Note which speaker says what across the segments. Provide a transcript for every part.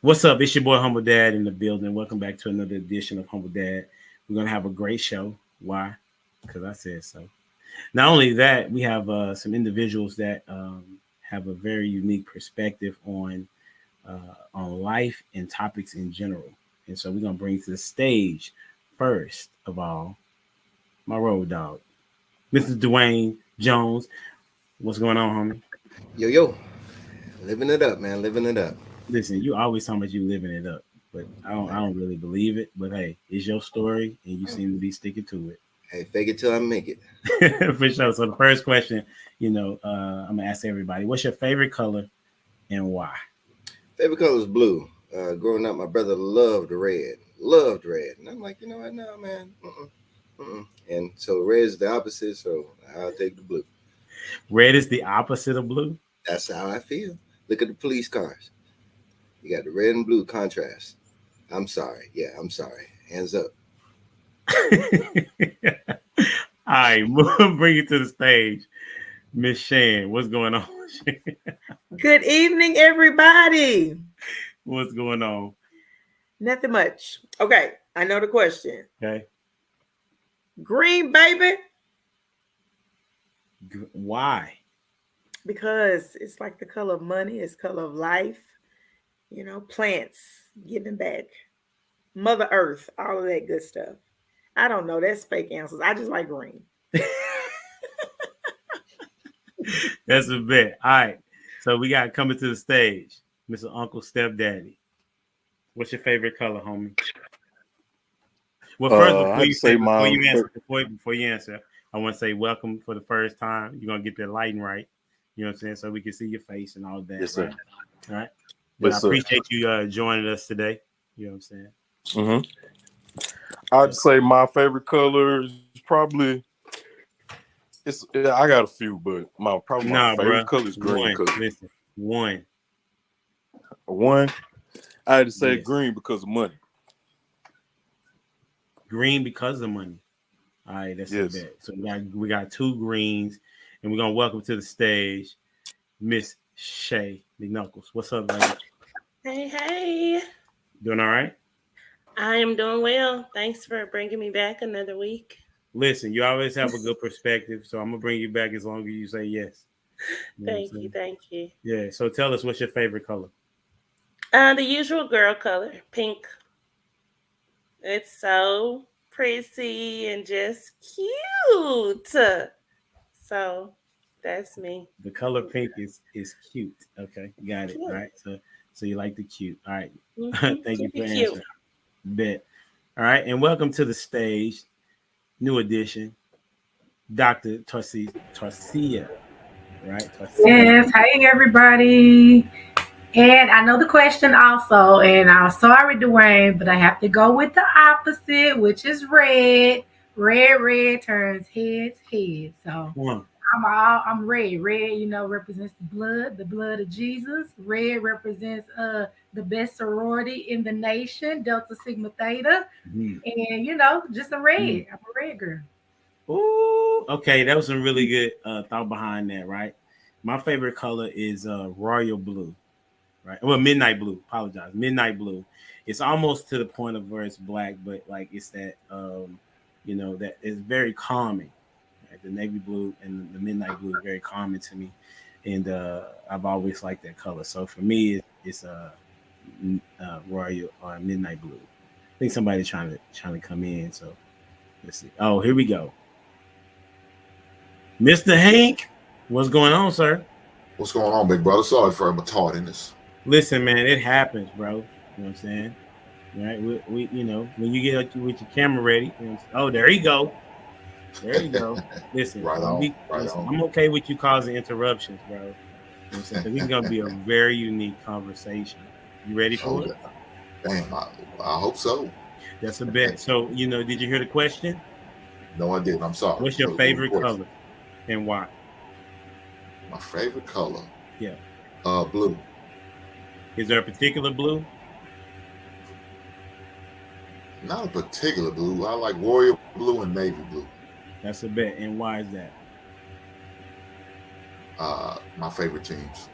Speaker 1: What's up? It's your boy Humble Dad in the building. Welcome back to another edition of Humble Dad. We're gonna have a great show. Why? Because I said so. Not only that, we have some individuals that have a very unique perspective on life and topics in general. And so we're gonna bring to the stage first of all my road dog, Mr. Dwayne Jones. What's going on, homie?
Speaker 2: Yo, yo, living it up, man, living it up.
Speaker 1: Listen, you always talking about you living it up, but I don't really believe it. But hey, it's your story, and you seem to be sticking to
Speaker 2: Hey, fake it till I make it.
Speaker 1: it. For sure. So the first question, I'm gonna ask everybody, what's your favorite color and why?
Speaker 2: Favorite color is blue. Growing up, my brother loved red, and I'm like, you know what, no, man, And so red is the opposite, so I'll take the blue.
Speaker 1: Red is the opposite of blue.
Speaker 2: That's how I feel. Look at the police cars. You got the red and blue contrast. I'm sorry. Yeah, I'm sorry. Hands up.
Speaker 1: All right, bring it to the stage, Miss Shan. What's going on?
Speaker 3: Good evening, everybody.
Speaker 1: What's going on?
Speaker 3: Nothing much. Okay, I know the question.
Speaker 1: Okay,
Speaker 3: Green, baby,
Speaker 1: why?
Speaker 3: because it's like the color of money, it's color of life. Plants giving back, Mother Earth, all of that good stuff. I don't know. That's fake answers. I just like green.
Speaker 1: That's a bit. All right, so we got coming to the stage, Mr. Uncle Stepdaddy. What's your favorite color, homie? Well, first, before you answer, I want to say welcome for the first time. You're gonna get the lighting right. You know what I'm saying, so we can see your face and all of that.
Speaker 4: Yes, sir.
Speaker 1: Right? All right.
Speaker 4: Yes,
Speaker 1: I appreciate you joining us today. You know what I'm saying?
Speaker 4: I'd say my favorite color is probably I got a few, but my favorite color is green.
Speaker 1: One.
Speaker 4: I had to say green because of money.
Speaker 1: Green because of money. All right, that's a bet. So we got two greens, and we're gonna welcome to the stage Miss Shay McNuckles. What's up, lady?
Speaker 5: Hey.
Speaker 1: Doing all right?
Speaker 5: I am doing well. Thanks for bringing me back another week.
Speaker 1: Listen, you always have a good perspective, so I'm gonna bring you back as long as you say yes.
Speaker 5: Thank you.
Speaker 1: Yeah. So tell us, what's your favorite color?
Speaker 5: The usual girl color, pink. It's so pretty and just cute. So that's me.
Speaker 1: The color pink is cute. Okay, got it. All right. So you like the cute. All right.
Speaker 5: Mm-hmm.
Speaker 1: Thank you for answering. Bet. All right, and welcome to the stage, new edition, Dr. Tarcia. Right? Tarcia.
Speaker 6: Yes, hey everybody. And I know the question also, and I'm sorry, Dwayne, but I have to go with the opposite, which is red. Red turns heads. So I'm red. Red, represents the blood of Jesus. Red represents the best sorority in the nation, Delta Sigma Theta. And just a red. I'm a red girl.
Speaker 1: Ooh, okay, that was some really good thought behind that, right? My favorite color is royal blue, right? Well, midnight blue. Apologize, midnight blue. It's almost to the point of where it's black, but like it's that that is very calming. Right? The navy blue and the midnight blue is very calming to me, and I've always liked that color. So for me, it's royal or midnight blue. I think somebody's trying to come in, so let's see. Oh, here we go. Mr. Hank, what's going on, sir?
Speaker 7: What's going on, big brother? Sorry for my tardiness.
Speaker 1: Listen, man, it happens, bro. You know what I'm saying? Right? We when you get with your camera ready. Oh, there you go. There you go. Listen,
Speaker 7: right on.
Speaker 1: I'm okay with you causing interruptions, bro. You know what I'm saying? This is gonna be a very unique conversation. You ready for it?
Speaker 7: Damn, I hope so.
Speaker 1: That's a bet. So, did you hear the question?
Speaker 7: No, I didn't. I'm sorry.
Speaker 1: What's your favorite color and why?
Speaker 7: My favorite color?
Speaker 1: Yeah.
Speaker 7: Blue.
Speaker 1: Is there a particular blue?
Speaker 7: Not a particular blue. I like royal blue and navy blue.
Speaker 1: That's a bet. And why is that?
Speaker 7: My favorite teams.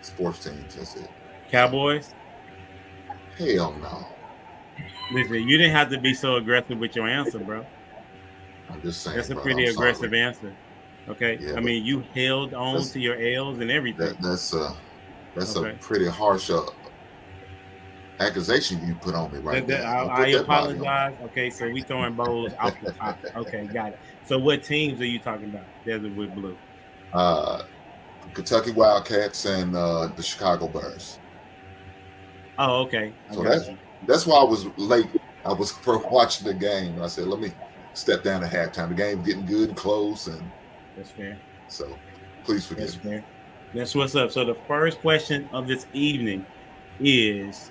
Speaker 7: Sports teams, that's it.
Speaker 1: Cowboys?
Speaker 7: Hell no.
Speaker 1: Listen, you didn't have to be so aggressive with your answer, bro.
Speaker 7: I'm just saying,
Speaker 1: That's a
Speaker 7: brother.
Speaker 1: pretty
Speaker 7: I'm
Speaker 1: aggressive
Speaker 7: sorry.
Speaker 1: answer. Okay.
Speaker 7: Yeah,
Speaker 1: I
Speaker 7: but
Speaker 1: mean, you held on
Speaker 7: that's
Speaker 1: to your L's and everything.
Speaker 7: that's a
Speaker 1: Okay.
Speaker 7: pretty harsh accusation you put on me right there. Don't
Speaker 1: I
Speaker 7: put that body on me.
Speaker 1: apologize. Okay, so we throwing bows off the top. Okay, got it. So what teams are you talking about? Desert with blue.
Speaker 7: uh, Kentucky Wildcats and the Chicago Bears.
Speaker 1: Oh, okay. I
Speaker 7: So
Speaker 1: got you.
Speaker 7: that's why I was late. I was watching the game. I said, let me step down at halftime. The game getting good and close, and
Speaker 1: That's fair.
Speaker 7: so please
Speaker 1: That's
Speaker 7: forgive me.
Speaker 1: fair. That's what's up. So the first question of this evening is,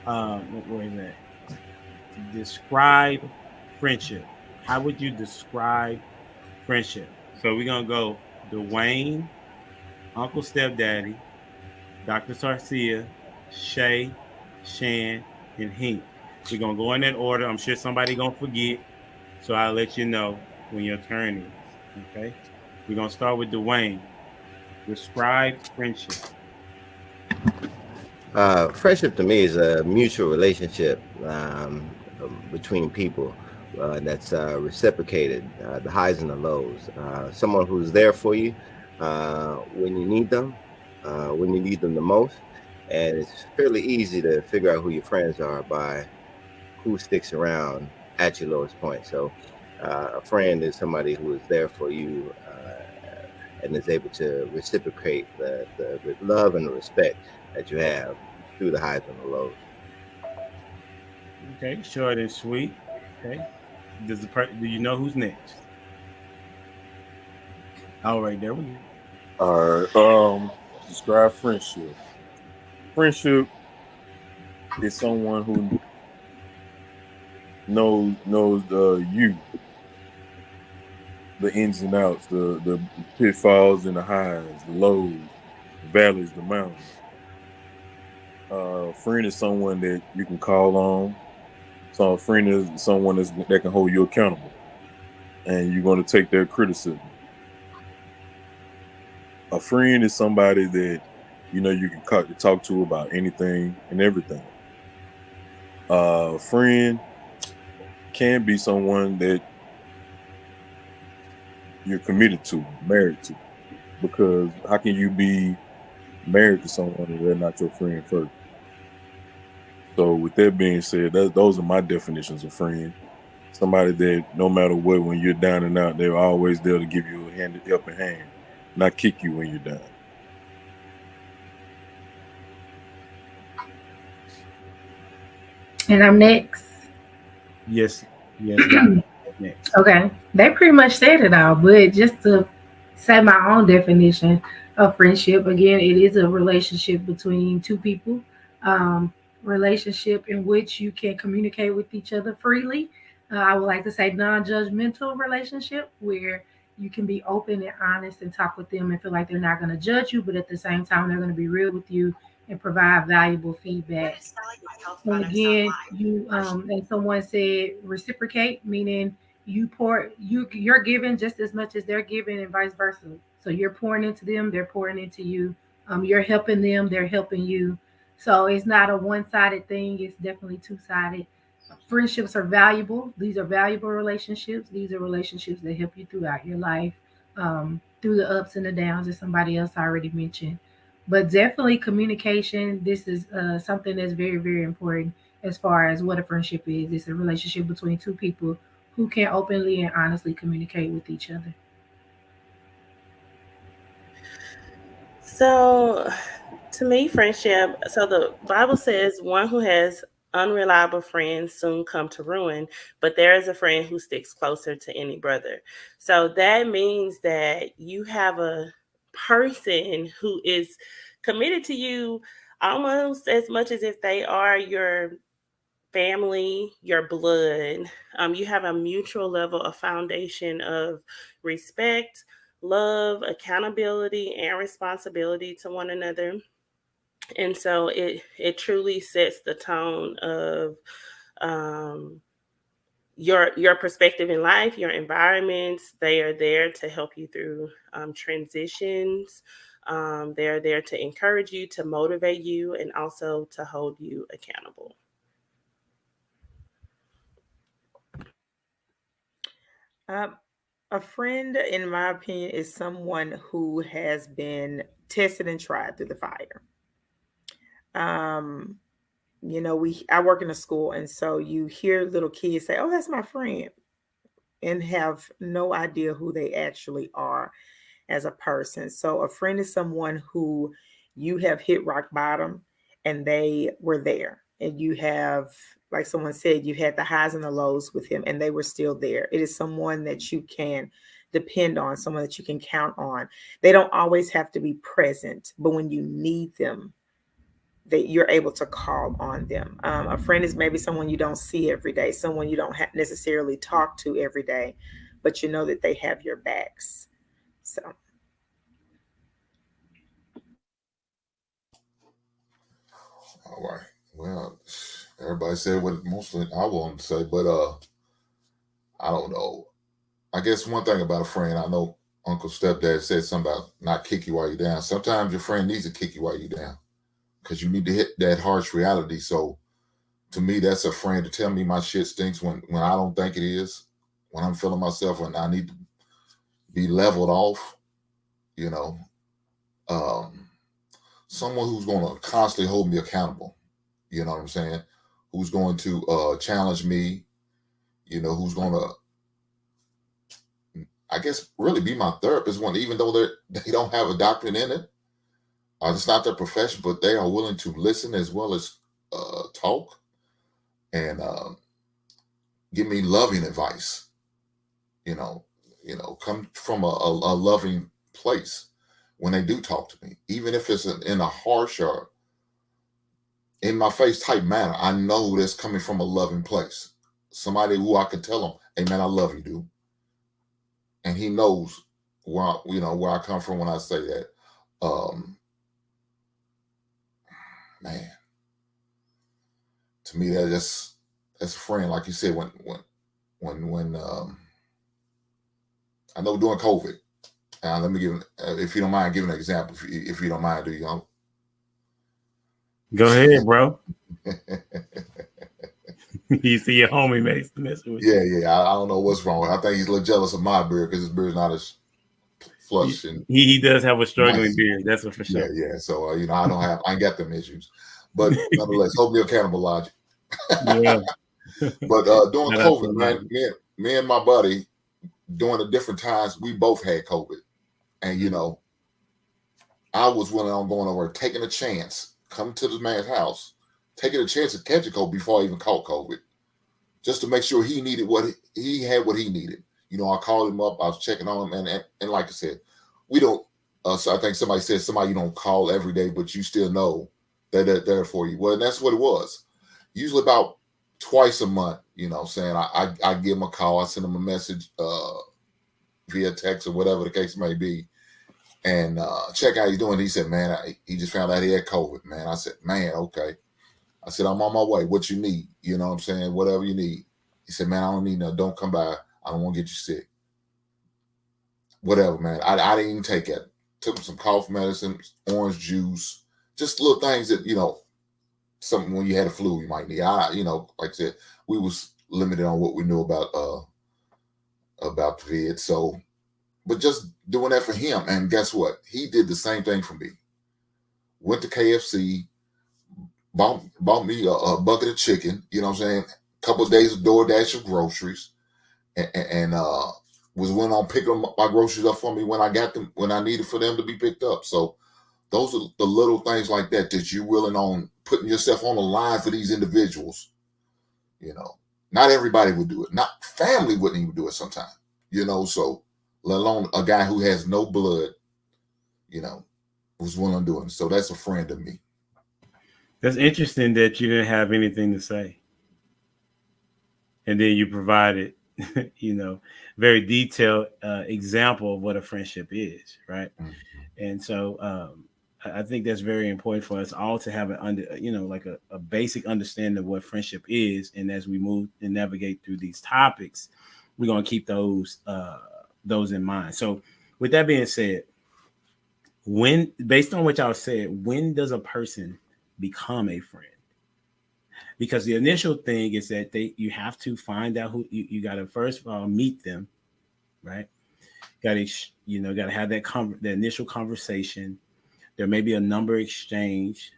Speaker 1: where is that? Describe friendship. How would you describe friendship? So we're gonna go Dwayne, Uncle Stepdaddy, Dr. Sarcia, Shay, Shan, and Hink. We're gonna go in that order. I'm sure somebody gonna forget, so I'll let you know when your turn is. Okay. We're gonna start with Dwayne. Describe friendship.
Speaker 2: Friendship to me is a mutual relationship between people that's reciprocated, the highs and the lows. Someone who's there for you when you need them the most. And it's fairly easy to figure out who your friends are by who sticks around at your lowest point. So, a friend is somebody who is there for you and is able to reciprocate the love and the respect that you have through the highs and the lows.
Speaker 1: Okay, short and sweet. Okay. Do you know who's next? All right, there we go.
Speaker 4: All right. Describe friendship. Friendship is someone who knows you, the ins and outs, the pitfalls and the highs, the lows, the valleys, the mountains. Friend is someone that you can call on. So a friend is someone that can hold you accountable, and you're going to take their criticism. A friend is somebody that you can talk to about anything and everything. A friend can be someone that you're committed to, married to, because how can you be married to someone and they're not your friend first? So with that being said, those are my definitions of friend. Somebody that no matter what, when you're down and out, they're always there to give you a helping hand, not kick you when you're down.
Speaker 6: And I'm next.
Speaker 1: Yes, yes, Doctor. Next.
Speaker 6: Okay. They pretty much said it all, but just to say my own definition of friendship, again, it is a relationship between two people. Relationship in which you can communicate with each other freely. I would like to say non-judgmental relationship where you can be open and honest and talk with them and feel like they're not going to judge you, but at the same time they're going to be real with you and provide valuable feedback. And again, you and someone said reciprocate, meaning you're giving just as much as they're giving and vice versa. So you're pouring into them, they're pouring into you. You're helping them, they're helping you. So it's not a one-sided thing, it's definitely two-sided. Friendships are valuable. These are valuable relationships. These are relationships that help you throughout your life, through the ups and the downs, as somebody else already mentioned. But definitely communication. This is something that's very, very important as far as what a friendship is. It's a relationship between two people who can openly and honestly communicate with each other.
Speaker 5: So, to me, friendship, so the Bible says one who has unreliable friends soon come to ruin, but there is a friend who sticks closer to any brother. So that means that you have a person who is committed to you almost as much as if they are your family, your blood. You have a mutual level of foundation of respect, love, accountability, and responsibility to one another. And so it truly sets the tone of um, your perspective in life, your environments. They are there to help you through transitions, They're there to encourage you, to motivate you, and also to hold you accountable.
Speaker 3: Um, a friend, in my opinion, is someone who has been tested and tried through the fire. Um, I work in a school, and so you hear little kids say, "Oh, that's my friend," and have no idea who they actually are as a person. So a friend is someone who you have hit rock bottom and they were there. And you have, like someone said, you had the highs and the lows with him and they were still there. It is someone that you can depend on, someone that you can count on. They don't always have to be present, but when you need them, that you're able to call on them. A friend is maybe someone you don't see every day, someone you don't necessarily talk to every day, but you know that they have your backs. So
Speaker 7: All right. Well, everybody said what mostly I wanted to say, but I don't know. I guess one thing about a friend, I know Uncle Stepdad said something about not kick you while you're down. Sometimes your friend needs to kick you while you're down because you need to hit that harsh reality. So to me, that's a friend to tell me my shit stinks when I don't think it is, when I'm feeling myself, when I need to be leveled off, you know. Um, Someone who's going to constantly hold me accountable, you know what I'm saying? Who's going to challenge me, who's going to, I guess, really be my therapist when, even though they don't have a doctorate in it, it's not their profession, but they are willing to listen as well as talk and give me loving advice. You know, come from a loving place when they do talk to me, even if it's in a harsh or in my face type manner. I know that's coming from a loving place. Somebody who I can tell them, "Hey man, I love you, dude," and he knows where I come from when I say that. Um, Man, to me that's a friend. Like you said, when I know during COVID. Let me give, if you don't mind, giving an example. If you don't mind, do you?
Speaker 1: Go ahead, bro. You see your homie messing with you.
Speaker 7: Yeah. I don't know what's wrong. I think he's a little jealous of my beard because his beard's not as flush and
Speaker 1: He does have a struggling
Speaker 7: nice.
Speaker 1: beard. That's for sure.
Speaker 7: Yeah. So I ain't got them issues, but nonetheless, hold me accountable, Logic.
Speaker 1: Yeah.
Speaker 7: But during
Speaker 1: Shout out to
Speaker 7: COVID, man,
Speaker 1: Logic.
Speaker 7: me and my buddy, during the different times, we both had COVID, and I was willing on going over, taking a chance, come to this man's house, taking a chance to catch a COVID before I even caught COVID, just to make sure he needed he had what he needed. I called him up, I was checking on him, and like I said, we don't. So I think somebody said somebody you don't call every day, but you still know that they're there for you. Well, and that's what it was. Usually about twice a month, saying I give him a call, I send him a message via text or whatever the case may be, and check how he's doing. He said, man, he just found out he had COVID, man. I said, man, okay. I said, I'm on my way. What you need? You know what I'm saying? Whatever you need. He said, man, I don't need no, don't come by. I don't want to get you sick. Whatever, man. I didn't even take it. Took him some cough medicine, orange juice, just little things that, something when you had a flu you might need. Like I said, we was limited on what we knew about the vid. So, but just doing that for him. And guess what? He did the same thing for me. Went to KFC, bought me a bucket of chicken, you know what I'm saying? A couple of days of DoorDash of groceries, and was went on picking my groceries up for me when I got them, when I needed for them to be picked up. So those are the little things like that you're willing on putting yourself on the line for these individuals. Not everybody would do it. Not family wouldn't even do it sometimes. So let alone a guy who has no blood, who's willing to do it. So that's a friend of me.
Speaker 1: That's interesting that you didn't have anything to say, and then you provided, very detailed example of what a friendship is, right?
Speaker 7: Mm-hmm.
Speaker 1: And so I think that's very important for us all to have like a basic understanding of what friendship is. And as we move and navigate through these topics, we're gonna keep those in mind. So, with that being said, When, based on what y'all said, when does a person become a friend? Because the initial thing is that you have to find out who you got to first of all meet them, right? Got to got to have the initial conversation. There may be a number exchange,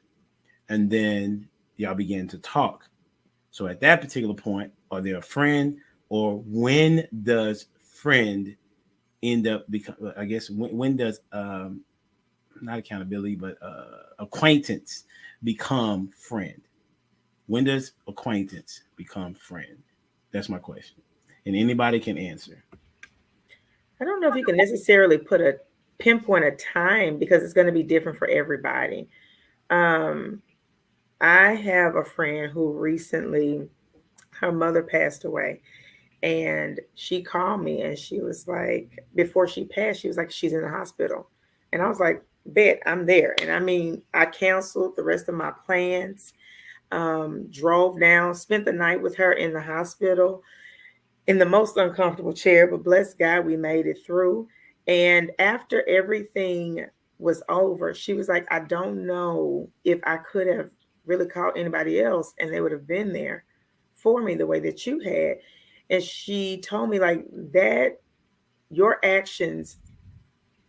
Speaker 1: and then y'all begin to talk. So at that particular point, are they a friend, or when does friend end up become? I guess when does not accountability, but acquaintance become friend? When does acquaintance become friend? That's my question, and anybody can answer.
Speaker 3: I don't know if you can necessarily put a pinpoint a time because it's going to be different for everybody. Um, I have a friend who recently, her mother passed away, and she called me and she was like, before she passed, she was like, she's in the hospital. And I was like, bet I'm there. And I mean, I canceled the rest of my plans, drove down, spent the night with her in the hospital in the most uncomfortable chair, but bless God, we made it through. And after everything was over, she was like, I don't know if I could have really called anybody else and they would have been there for me the way that you had. And she told me, like, that your actions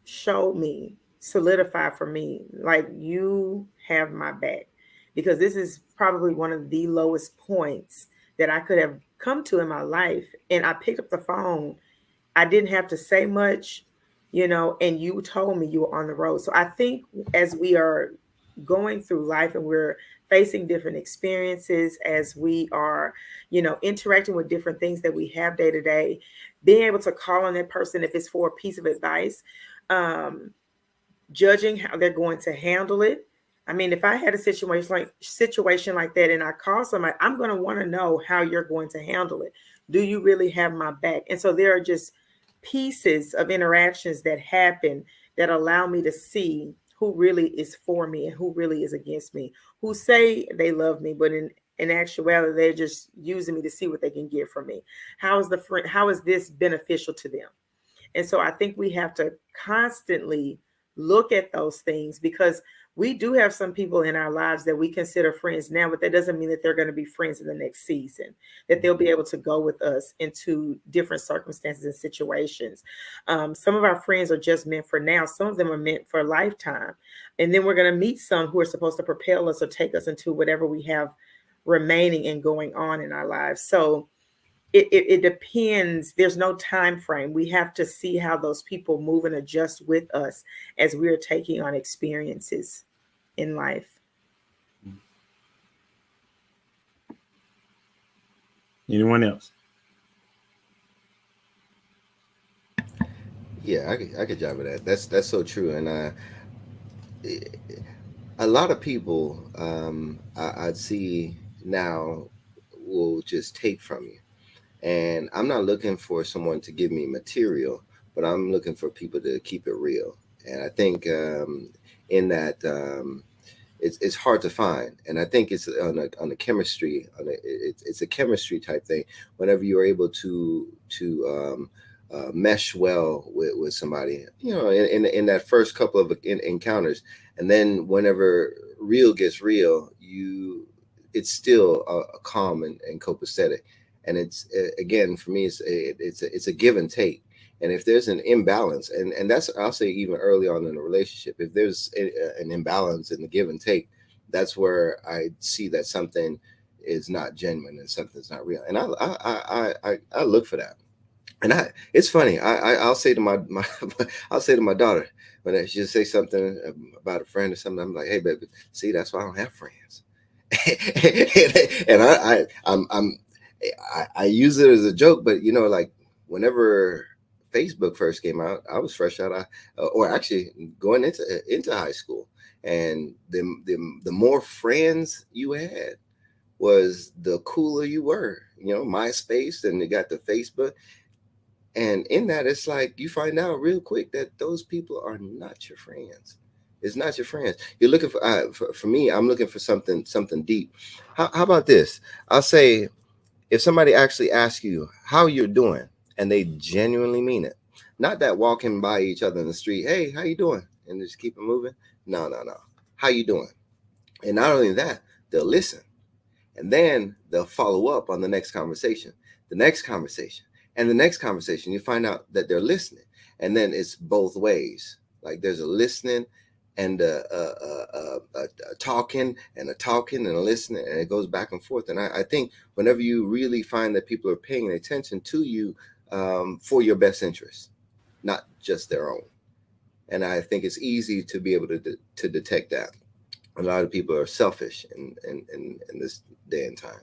Speaker 3: showed me, solidified for me, like you have my back. Because this is probably one of the lowest points that I could have come to in my life. And I picked up the phone. I didn't have to say much, and you told me you were on the road. So I think as we are going through life and we're facing different experiences, as we are, interacting with different things that we have day to day, being able to call on that person if it's for a piece of advice, um, judging how they're going to handle it. I mean, if I had a situation like that and I call somebody, I'm going to want to know how you're going to handle it. Do you really have my back? And so there are just pieces of interactions that happen that allow me to see who really is for me and who really is against me, who say they love me, but in actuality, they're just using me to see what they can get from me. How is this beneficial to them? And so I think we have to constantly look at those things, because we do have some people in our lives that we consider friends now, but that doesn't mean that they're going to be friends in the next season, that they'll be able to go with us into different circumstances and situations. Some of our friends are just meant for now. Some of them are meant for a lifetime. And then we're going to meet some who are supposed to propel us or take us into whatever we have remaining and going on in our lives. So it depends. There's no time frame. We have to see how those people move and adjust with us as we're taking on experiences in life.
Speaker 1: Anyone else?
Speaker 2: Yeah, I could jive with that. That's so true. And a lot of people I'd see now will just take from you. And I'm not looking for someone to give me material, but I'm looking for people to keep it real. And I think in that it's hard to find, and I think it's on a chemistry, it's a chemistry type thing. Whenever you're able to mesh well with somebody, in that first couple of encounters, and then whenever real gets real, it's still a calm and copacetic. And it's again for me, it's a give and take. And if there's an imbalance, and that's, I'll say, even early on in a relationship, if there's an imbalance in the give and take, that's where I see that something is not genuine and something's not real. And I look for that. And it's funny. I'll say to my I'll say to my daughter when she'll say something about a friend or something. I'm like, hey, baby, see, that's why I don't have friends. And I use it as a joke, but like whenever Facebook first came out, I was fresh out of, or actually going into high school, and the more friends you had, was the cooler you were. MySpace, and you got the Facebook, and in that, it's like you find out real quick that those people are not your friends. It's not your friends. You're looking for me. I'm looking for something deep. How about this? I'll say, if somebody actually asks you how you're doing and they genuinely mean it, not that walking by each other in the street, hey, how you doing? and just keep it moving. No. How you doing? And not only that, they'll listen. And then they'll follow up on the next conversation, the next conversation, and the next conversation. You find out that they're listening. And then it's both ways. Like there's a listening and a talking and a talking and a listening, and it goes back and forth. And I think whenever you really find that people are paying attention to you for your best interest, not just their own. And I think it's easy to be able to detect that. A lot of people are selfish in this day and time.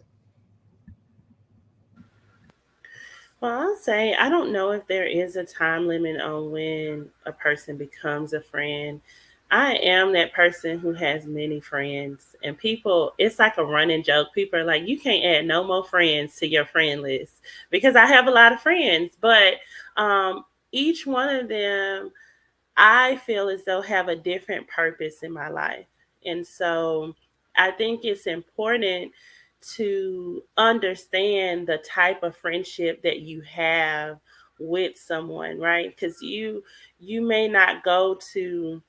Speaker 5: Well, I'll say I don't know if there is a time limit on when a person becomes a friend. I am that person who has many friends, and people, it's like a running joke. People are like, you can't add no more friends to your friend list because I have a lot of friends, but um, each one of them I feel as though have a different purpose in my life. And so I think it's important to understand the type of friendship that you have with someone, right? Because you may not go to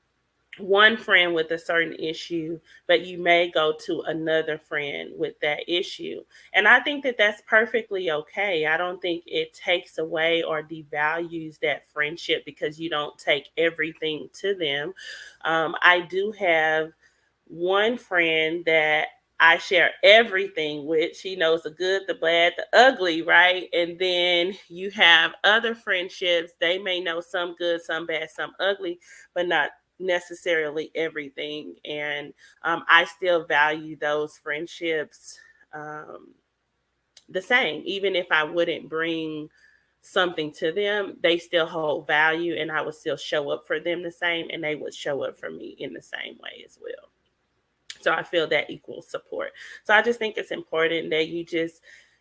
Speaker 5: one friend with a certain issue, but you may go to another friend with that issue. And I think that that's perfectly okay. I don't think it takes away or devalues that friendship because you don't take everything to them. I do have one friend that I share everything with. She knows the good, the bad, the ugly, right? And then you have other friendships. They may know some good, some bad, some ugly, but not necessarily everything. And I still value those friendships the same. Even if I wouldn't bring something to them, they still hold value, and I would still show up for them the same, and they would show up for me in the same way as well. So I feel that equals support. So I just think it's important that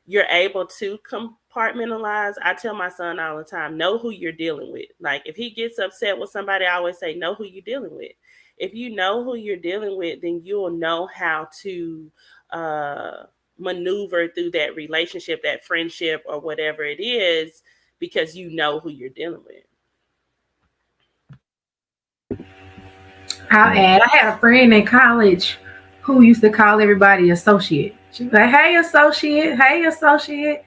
Speaker 5: you're able to compartmentalize. I tell my son all the time, know who you're dealing with. Like if he gets upset with somebody, I always say, know who you're dealing with. If you know who you're dealing with, then you'll know how to maneuver through that relationship, that friendship, or whatever it is, because you know who you're dealing with.
Speaker 6: I'll add, I had a friend in college who used to call everybody associate. She was like, hey, associate, hey, associate.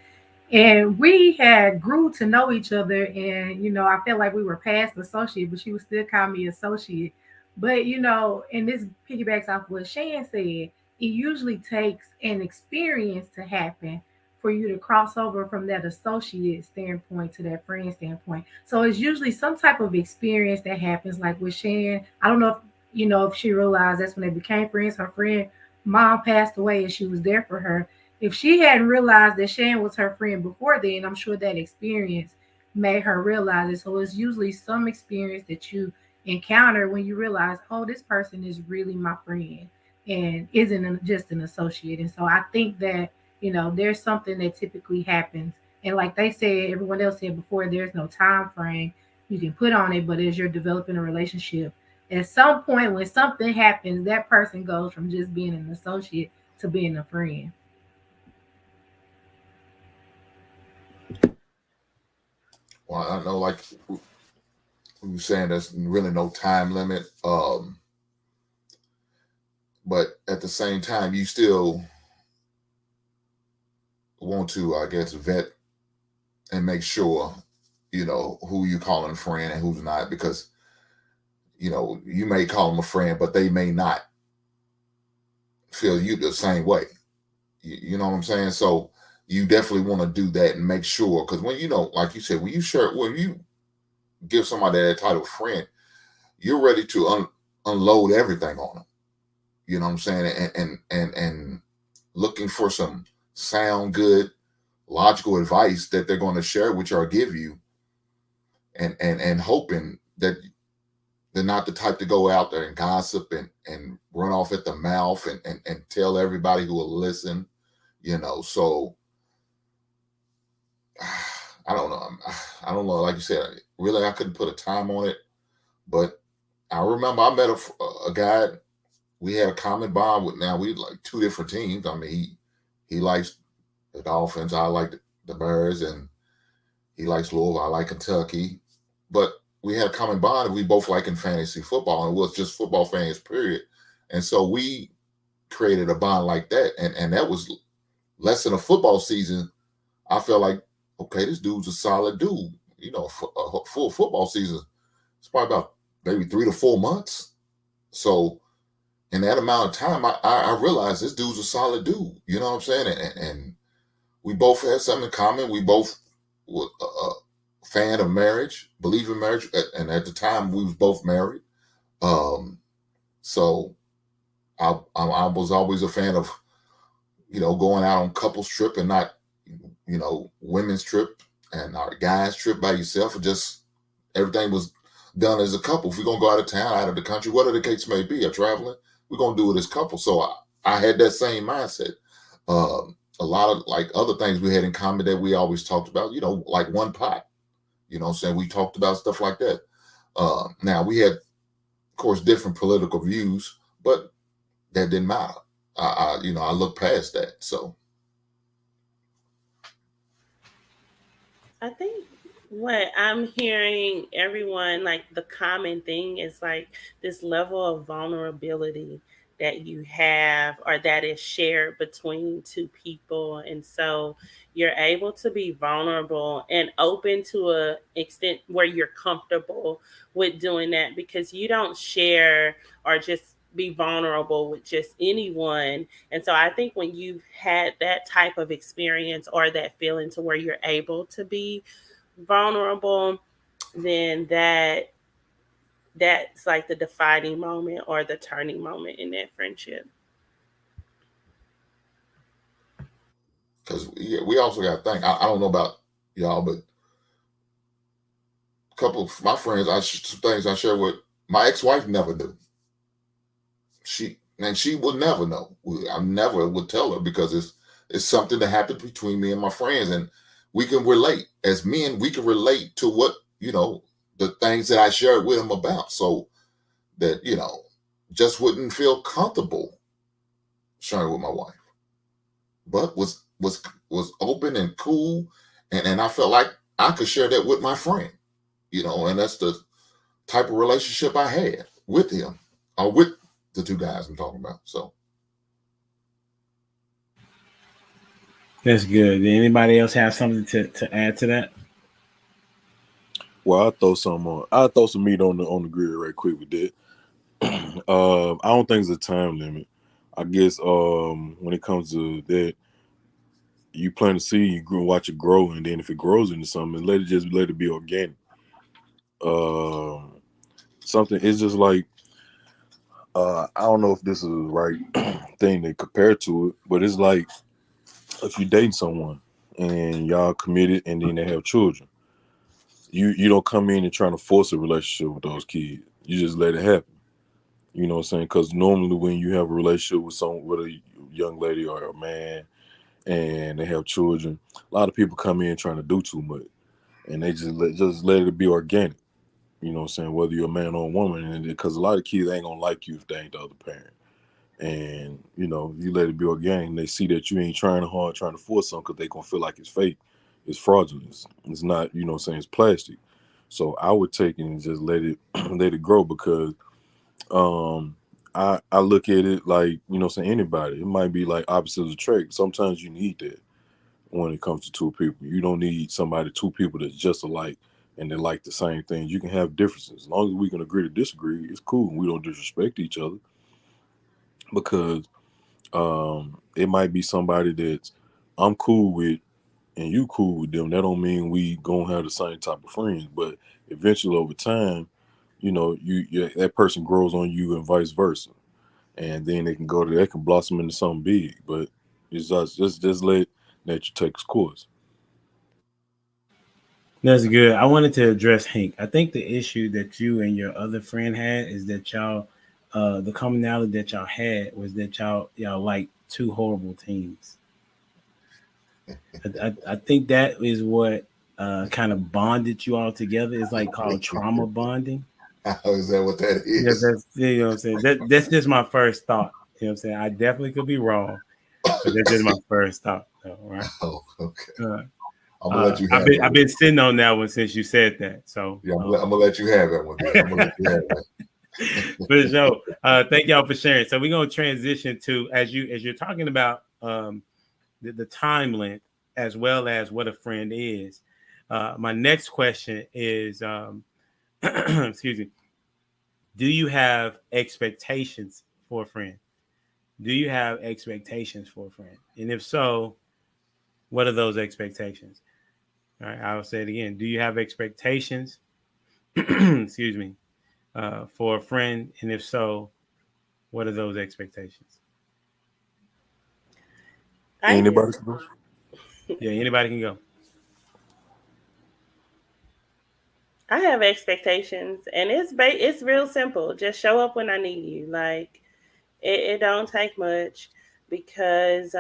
Speaker 6: And we had grew to know each other, and I felt like we were past associate, but she would still call me associate. But and this piggybacks off what Shan said, it usually takes an experience to happen for you to cross over from that associate standpoint to that friend standpoint. So it's usually some type of experience that happens, like with Shan. I don't know if if she realized that's when they became friends. Her friend mom passed away and she was there for her. If she hadn't realized that Shan was her friend before then, I'm sure that experience made her realize it. So it's usually some experience that you encounter when you realize, oh, this person is really my friend and isn't just an associate. And so I think that, there's something that typically happens. And like they said, everyone else said before, there's no time frame you can put on it, but as you're developing a relationship, at some point when something happens, that person goes from just being an associate to being a friend.
Speaker 7: Well, I know, like you were saying, there's really no time limit. But at the same time, you still want to, I guess, vet and make sure, who you calling a friend and who's not, because, you may call them a friend, but they may not feel you the same way. You know what I'm saying? So you definitely want to do that and make sure, because when, like you said, when you give somebody that title friend, you're ready to unload everything on them. You know what I'm saying? And looking for some sound good, logical advice that they're going to share with you or give you, and hoping that they're not the type to go out there and gossip and run off at the mouth and tell everybody who will listen. So I don't know. I don't know. Like you said, really, I couldn't put a time on it, but I remember I met a guy. We had a common bond with. Now we like two different teams. I mean, he likes the Dolphins. I like the Bears, and he likes Louisville. I like Kentucky. But we had a common bond. We both like in fantasy football, and it was just football fans, period. And so we created a bond like that, and that was less than a football season. I felt like, okay, this dude's a solid dude. You know, a full football season, it's probably about maybe 3 to 4 months. So in that amount of time, I realized this dude's a solid dude. You know what I'm saying? And we both had something in common. We both were a fan of marriage, believe in marriage, and at the time we was both married. Um, so I was always a fan of, going out on couples trip and not, women's trip and our guys trip by yourself. Just everything was done as a couple. If we're gonna go out of town, out of the country, whatever the case may be, or traveling, we're gonna do it as couple. So I had that same mindset. A lot of like other things we had in common that we always talked about, like one pot. What I'm saying, we talked about stuff like that. Now we had, of course, different political views, but that didn't matter. I look past that. So
Speaker 5: I think what I'm hearing everyone like the common thing is like this level of vulnerability that you have or that is shared between two people, and so you're able to be vulnerable and open to a extent where you're comfortable with doing that because you don't share or just be vulnerable with just anyone. And so I think when you've had that type of experience or that feeling to where you're able to be vulnerable, then that's like the defining moment or the turning moment in that friendship.
Speaker 7: because we also got to think. I don't know about y'all, but a couple of my friends, some things I share with my ex-wife never knew. She will never know. I never would tell her because it's something that happened between me and my friends, and we can relate as men. We can relate to what the things that I shared with him about, so that just wouldn't feel comfortable sharing with my wife, but was open and cool, and I felt like I could share that with my friend, and that's the type of relationship I had with him or with the two guys I'm talking about. So
Speaker 1: That's good. Did anybody else have something to add to that?
Speaker 4: Well, I'll throw some on. I'll throw some meat on the grill right quick with that. I don't think there's a time limit. I guess when it comes to that, you plant a seed, you grow, watch it grow, and then if it grows into something, let it be organic. Something it's just like I don't know if this is the right thing to compare to it, but it's like if you dating someone and y'all committed and then they have children, you don't come in and trying to force a relationship with those kids. You just let it happen. You know what I'm saying? Because normally when you have a relationship with a young lady or a man and they have children, a lot of people come in trying to do too much, and they just let it be organic. You know what I'm saying? Whether you're a man or a woman, and because a lot of kids ain't gonna like you if they ain't the other parent. And you let it be organic, and they see that you ain't trying hard, trying to force something, because they gonna feel like it's fake, it's fraudulent, it's not. You know what I'm saying? It's plastic. So I would take it and just let it let it grow because um I look at it like, saying anybody. It might be like opposites attract. Sometimes you need that when it comes to two people. You don't need two people that's just alike and they like the same things. You can have differences. As long as we can agree to disagree, it's cool. We don't disrespect each other because it might be somebody that's I'm cool with and you cool with them. That don't mean we gonna have the same type of friends. But eventually over time, that person grows on you and vice versa. And then they can blossom into something big. But it's just let nature take its course.
Speaker 1: That's good. I wanted to address Hank. I think the issue that you and your other friend had is that y'all, the commonality that y'all had was that y'all like two horrible teams. I think that is what kind of bonded you all together. It's like called trauma bonding.
Speaker 7: how is that what that
Speaker 1: Yeah,
Speaker 7: is?
Speaker 1: that's what I'm saying. That's just my first thought. You know what I'm saying? I definitely could be wrong, but that's just my first thought. Though, right?
Speaker 7: Oh, okay.
Speaker 1: Uh,
Speaker 7: I'm gonna let you
Speaker 1: I've
Speaker 7: have
Speaker 1: been
Speaker 7: it.
Speaker 1: I've been sitting on that one since you said that. So
Speaker 7: Yeah, I'm gonna let you have that one. Then. I'm gonna let you have that.
Speaker 1: for sure. Thank y'all for sharing. So we're gonna transition to as you're talking about the time length as well as what a friend is. My next question is, excuse me, do you have expectations for a friend? Do you have expectations for a friend? And if so, what are those expectations? All right, I'll say it again. Do you have expectations? Excuse me, for a friend, and if so, what are those expectations?
Speaker 5: I do.
Speaker 4: Anybody can go?
Speaker 1: Yeah, anybody can go.
Speaker 5: I have expectations, and it's real simple. Just show up when I need you. Like it don't take much because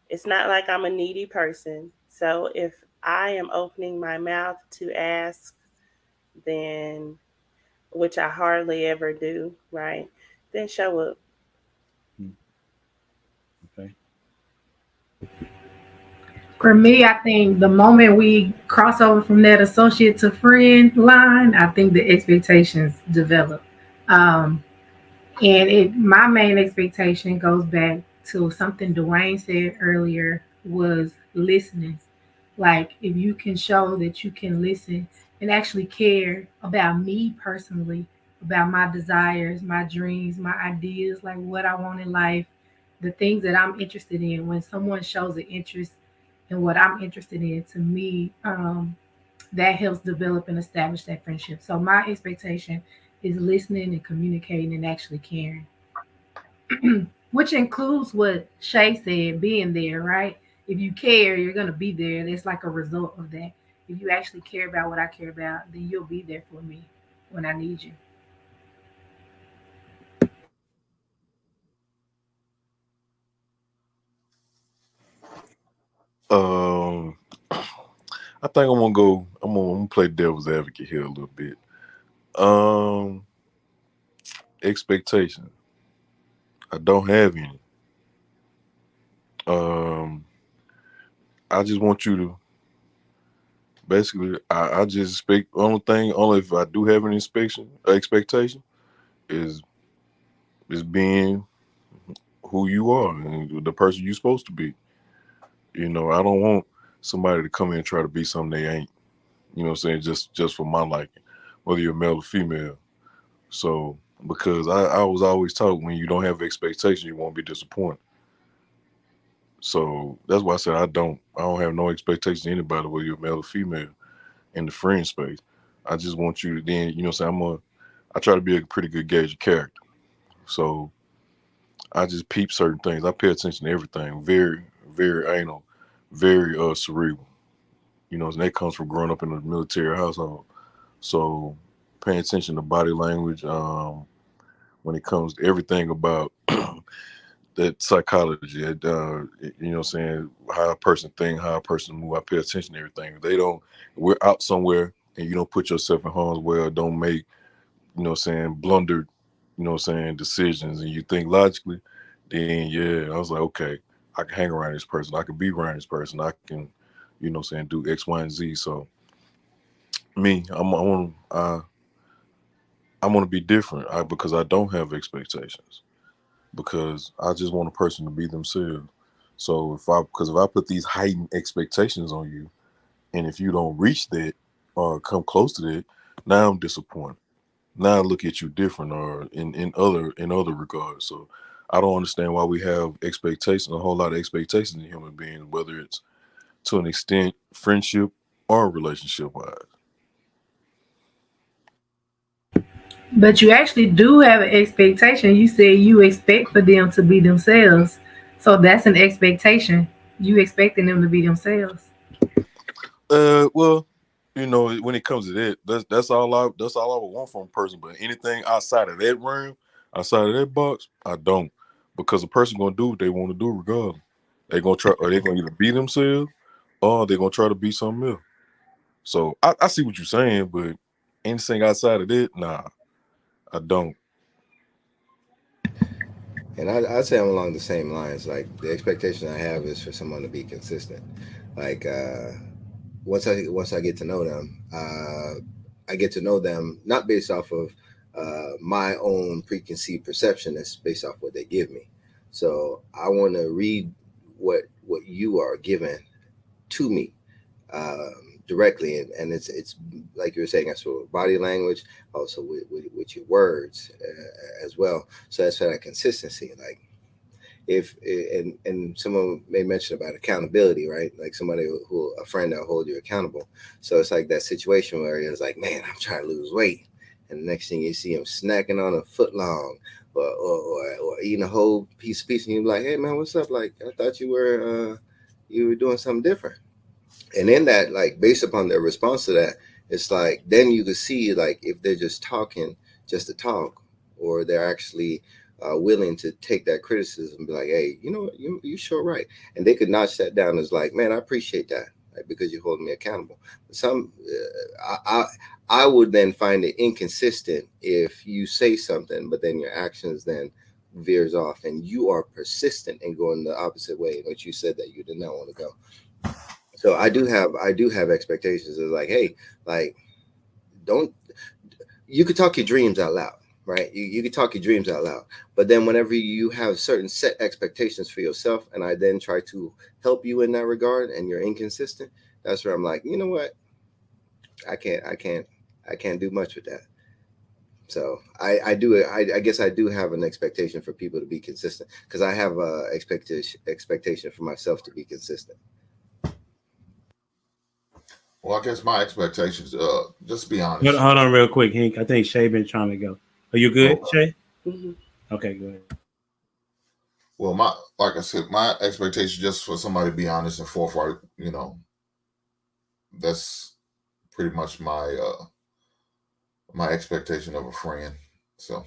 Speaker 5: it's not like I'm a needy person. So if I am opening my mouth to ask, then which I hardly ever do, right? Then show up.
Speaker 1: Hmm, okay.
Speaker 6: For me, I think the moment we cross over from that associate to friend line, I think the expectations develop. Um, And my main expectation goes back to something Dwayne said earlier was listening. Like if you can show that you can listen and actually care about me personally, about my desires, my dreams, my ideas, like what I want in life, the things that I'm interested in. When someone shows an interest in what I'm interested in, to me, that helps develop and establish that friendship. So my expectation is listening and communicating and actually caring, which includes what Shay said, being there, right? If you care, you're gonna be there. That's like a result of that. If you actually care about what I care about, then you'll be there for me when I need you.
Speaker 4: Um, I think I'm gonna go. I'm gonna play devil's advocate here a little bit. Um, Expectation. I don't have any. Um, I just want you to basically. I just expect. Only if I do have an expectation is being who you are and the person you're supposed to be. I don't want somebody to come in and try to be something they ain't. You know what I'm saying? Just for my liking, whether you're male or female. So because I was always taught when you don't have expectations, you won't be disappointed. So that's why I said I don't have no expectations of anybody, whether you're male or female, in the friend space. I just want you to then, what I'm saying, I try to be a pretty good gauge of character. So I just peep certain things. I pay attention to everything. Very, very anal, very cerebral. And that comes from growing up in a military household. So paying attention to body language, when it comes to everything about that psychology, what I'm saying, how a person think, how a person move. I pay attention to everything. If they don't, we're out somewhere and you don't put yourself in harm's way, or don't make, what I'm saying, blundered, what I'm saying, decisions, and you think logically, then yeah, I was like, okay, I can hang around this person. I can be around this person. I can, what I'm saying, do X, Y, and Z. So me, I want to be different, because I don't have expectations, because I just want a person to be themselves. So because if I put these heightened expectations on you, and if you don't reach that or come close to that, now I'm disappointed. Now I look at you different, or in other regards. So I don't understand why we have expectations, a whole lot of expectations in human beings, whether it's to an extent friendship or relationship wise.
Speaker 6: But you actually do have an expectation. You said you expect for them to be themselves. So that's an expectation. You expecting them to be themselves.
Speaker 4: Well, when it comes to that, that's all I would want from a person. But anything outside of that realm, outside of that box, I don't, because a person gonna do what they want to do regardless. They gonna try, or they gonna either be themselves, or they gonna try to be something else. So I see what you're saying, but anything outside of that, nah, I don't.
Speaker 2: And I'd say I'm along the same lines. Like the expectation I have is for someone to be consistent. Like once I get to know them, I get to know them not based off of my own preconceived perception. It's based off what they give me. So I want to read what you are giving to me directly, and it's like you were saying, that's for body language, also with your words as well. So that's for that consistency. Like if and someone may mention about accountability, right? Like somebody who a friend that'll hold you accountable. So it's like that situation where it's like, man, I'm trying to lose weight, and the next thing you see him snacking on a foot long. Or eating a whole piece, and you're like, "Hey man, what's up? Like, I thought you were doing something different." And in that, like based upon their response to that, it's like then you could see like if they're just talking just to talk, or they're actually willing to take that criticism and be like, hey, you know what, you sure right. And they could notch that down as like, man, I appreciate that, like, because you're holding me accountable. Some I would then find it inconsistent if you say something but then your actions then veers off and you are persistent in going the opposite way in which you said that you did not want to go. So I do have expectations of like, hey, like don't you could talk your dreams out loud, right? You could talk your dreams out loud, but then whenever you have certain set expectations for yourself, and I then try to help you in that regard, and you're inconsistent, that's where I'm like, you know what, I can't do much with that. So I guess I do have an expectation for people to be consistent because I have a expectation for myself to be consistent.
Speaker 7: Well, I guess my expectations, just be
Speaker 1: Hold
Speaker 7: honest.
Speaker 1: hold on real quick, Hank. I think Shay been trying to go. Are you good,
Speaker 7: Oh,
Speaker 1: Shay?
Speaker 5: Mhm.
Speaker 1: Okay, go ahead.
Speaker 7: well, my like I said, my expectation just for somebody to be honest and forthright. That's pretty much my expectation of a friend. So,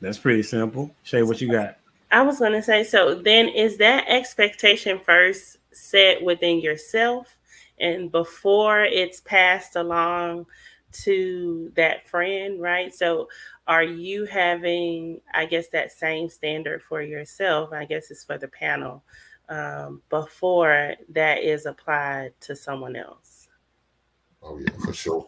Speaker 1: That's pretty simple. Shay, what you got?
Speaker 5: I was going to say, so then is that expectation first set within yourself and before it's passed along to that friend, right? So are you having, I guess, that same standard for yourself? I guess it's for the panel before that is applied to someone else.
Speaker 7: oh yeah, for sure.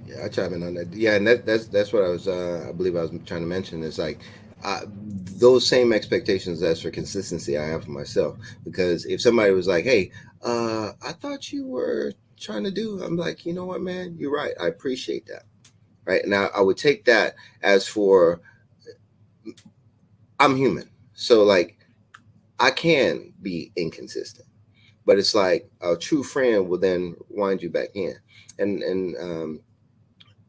Speaker 2: Yeah, I chime in on that. Yeah, and that's what I believe I was trying to mention is like uh, those same expectations as for consistency I have for myself. Because if somebody was like, "Hey, I thought you were trying to do," I'm like, you know what, man, you're right. I appreciate that. Right now, I would take that as for I'm human, so like I can be inconsistent, but it's like a true friend will then wind you back in, and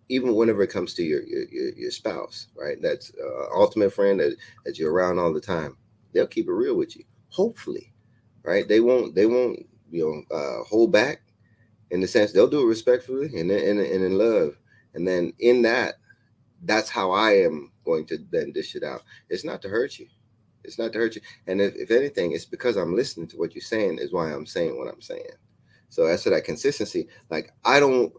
Speaker 2: even whenever it comes to your spouse, right? That's ultimate friend that you're around all the time. They'll keep it real with you. Hopefully, right? They won't hold back in the sense they'll do it respectfully and in love. And then in that, that's how I am going to then dish it out. It's not to hurt you. It's not to hurt you. And if anything, it's because I'm listening to what you're saying is why I'm saying what I'm saying. So as to that consistency, like I don't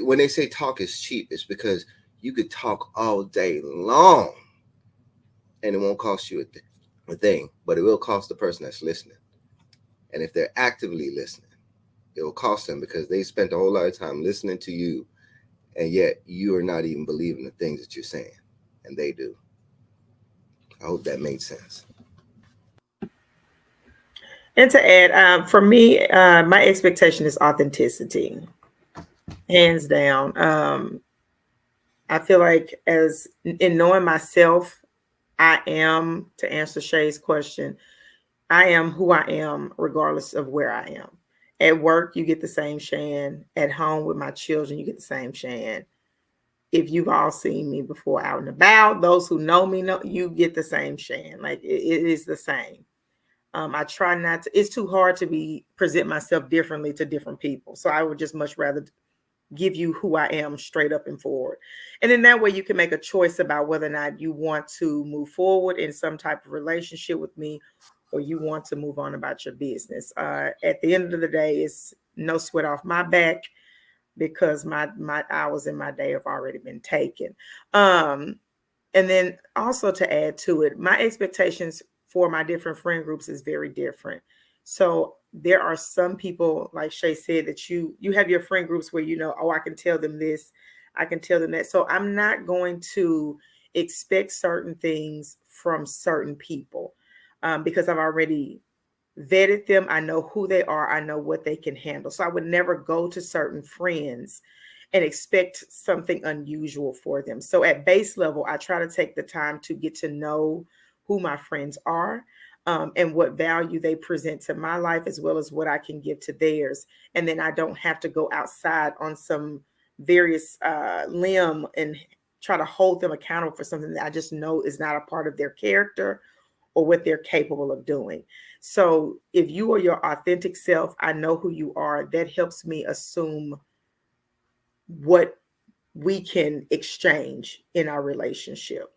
Speaker 2: when they say talk is cheap, it's because you could talk all day long and it won't cost you a thing, but it will cost the person that's listening. And if they're actively listening, it will cost them because they spent a whole lot of time listening to you, and yet you are not even believing the things that you're saying, and they do. I hope that made sense.
Speaker 3: And to add, for me, my expectation is authenticity, hands down. I feel like as in knowing myself, I am, to answer Shay's question, I am who I am regardless of where I am. At work, you get the same Shan. At home with my children, you get the same Shan. If you've all seen me before out and about, those who know me know you get the same Shan. Like it is the same. I try not to. It's too hard to be present myself differently to different people. So I would just much rather give you who I am straight up and forward. And then that way you can make a choice about whether or not you want to move forward in some type of relationship with me or you want to move on about your business. At the end of the day, it's no sweat off my back because my hours in my day have already been taken. And then also to add to it, my expectations for my different friend groups is very different. So there are some people, like Shay said, that you have your friend groups where you know, oh, I can tell them this, I can tell them that. So I'm not going to expect certain things from certain people, because I've already vetted them. I know who they are. I know what they can handle. So I would never go to certain friends and expect something unusual for them. So at base level, I try to take the time to get to know who my friends are, and what value they present to my life, as well as what I can give to theirs. And then I don't have to go outside on some various limb and try to hold them accountable for something that I just know is not a part of their character or what they're capable of doing. So if you are your authentic self, I know who you are. That helps me assume what we can exchange in our relationship.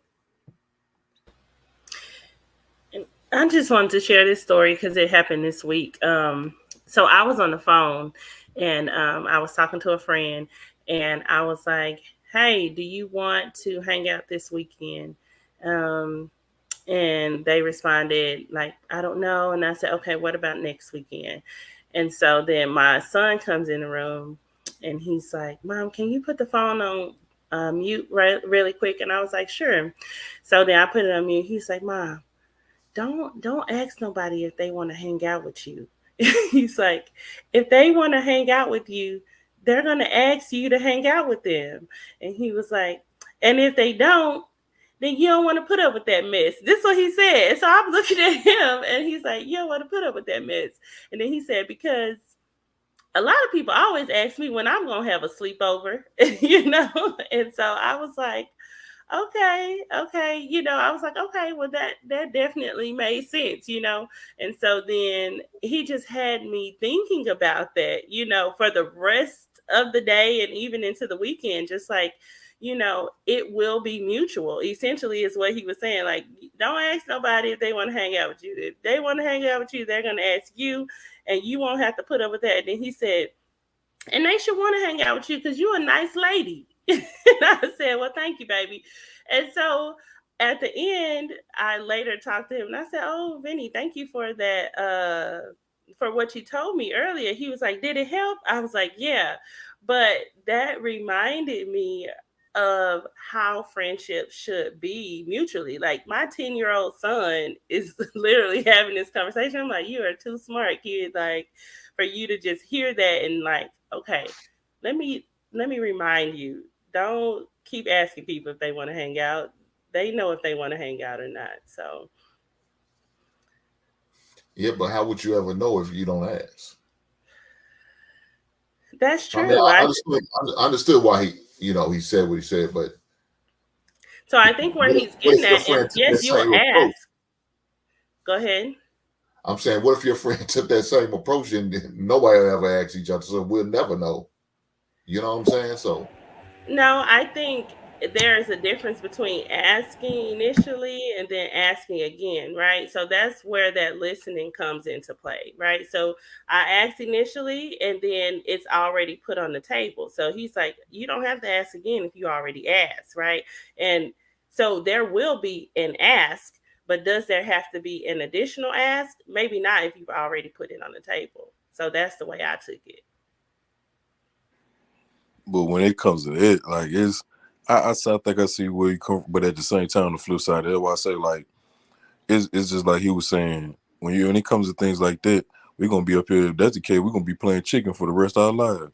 Speaker 5: I just wanted to share this story because it happened this week. So I was on the phone and I was talking to a friend and I was like, hey, do you want to hang out this weekend? And they responded like, I don't know. And I said, okay, what about next weekend? And so then my son comes in the room and he's like, Mom, can you put the phone on mute really quick? And I was like, sure. So then I put it on mute. He's like, Mom, don't ask nobody if they want to hang out with you. He's like, if they want to hang out with you, they're going to ask you to hang out with them. And he was like, and if they don't, then you don't want to put up with that mess. This is what he said. So I'm looking at him and he's like, you don't want to put up with that mess. And then he said, because a lot of people always ask me when I'm going to have a sleepover, you know? And so I was like, okay, I was like, okay, well that definitely made sense, and so then he just had me thinking about that, for the rest of the day and even into the weekend, just like, it will be mutual, essentially, is what he was saying. Like, don't ask nobody if they want to hang out with you. If they want to hang out with you, they're going to ask you, and you won't have to put up with that. And then he said, and they should want to hang out with you because you're a nice lady. And I said, well, thank you, baby. And so at the end, I later talked to him and I said, oh, Vinny, thank you for that, for what you told me earlier. He was like, did it help? I was like, yeah. But that reminded me of how friendship should be mutually. Like, my 10-year-old son is literally having this conversation. I'm like, you are too smart, kid. Like, for you to just hear that and like, okay, let me remind you, don't keep asking people if they want to hang out. They know if they want to hang out or not. So
Speaker 7: Yeah, but how would you ever know if you don't ask?
Speaker 5: that's
Speaker 7: I
Speaker 5: true.
Speaker 7: mean, I understood why he said what he said, but
Speaker 5: So I think where he's
Speaker 7: what
Speaker 5: getting
Speaker 7: if your
Speaker 5: at, and
Speaker 7: friend took
Speaker 5: yes,
Speaker 7: that
Speaker 5: you'll
Speaker 7: same approach?
Speaker 5: ask. Go ahead.
Speaker 7: I'm saying, what if your friend took that same approach and nobody ever asked each other, so we'll never know. You know what I'm saying? So
Speaker 5: No, I think there is a difference between asking initially and then asking again, right? So that's where that listening comes into play, right? So I asked initially and then it's already put on the table. So he's like, you don't have to ask again if you already asked, right? And so there will be an ask, but does there have to be an additional ask? Maybe not if you've already put it on the table. So that's the way I took it.
Speaker 4: But when it comes to it, like I think I see where you come from, but at the same time, on the flip side, that's why I say like it's just like he was saying, when it comes to things like that, we're gonna be up here. If that's the case, we're gonna be playing chicken for the rest of our lives.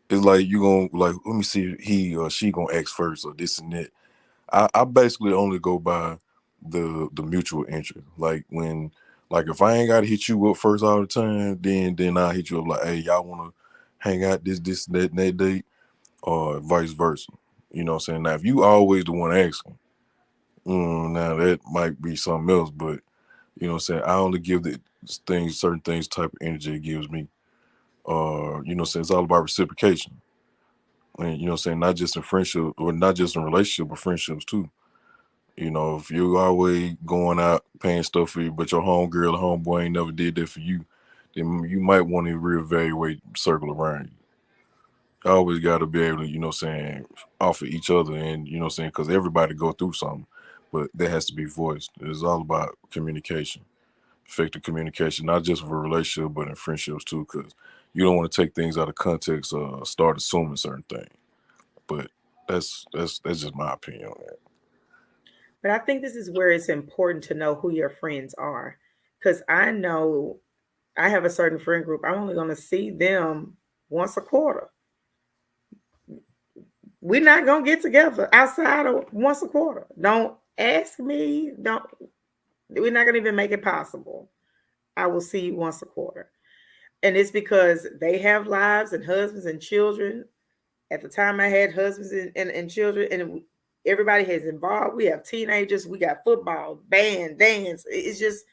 Speaker 4: It's like you gonna like, let me see if he or she gonna ask first or this and that. I basically only go by the mutual interest. Like if I ain't gotta hit you up first all the time, then I hit you up like, hey, y'all wanna hang out this and that date, or vice versa. You know what I'm saying? Now if you always the one asking, now that might be something else, but you know what I'm saying, I only give the certain things type of energy it gives me. You know what I'm saying, it's all about reciprocation. And you know what I'm saying, not just in friendship or not just in relationship, but friendships too. You know, if you always going out paying stuff for you, but your homegirl or homeboy ain't never did that for you, then you might want to reevaluate circle around you. always got to be able to, saying, offer each other, and, saying, because everybody go through something, but that has to be voiced. It's all about communication, effective communication, not just for a relationship, but in friendships too, because you don't want to take things out of context, start assuming certain things. But that's just my opinion on that.
Speaker 3: But I think this is where it's important to know who your friends are. Because I know I have a certain friend group. I'm only going to see them once a quarter. We're not going to get together outside of once a quarter. Don't ask me. Don't. We're not going to even make it possible. I will see you once a quarter. And it's because they have lives and husbands and children. At the time, I had husbands and children, and everybody has involved. We have teenagers. We got football, band, dance. It's just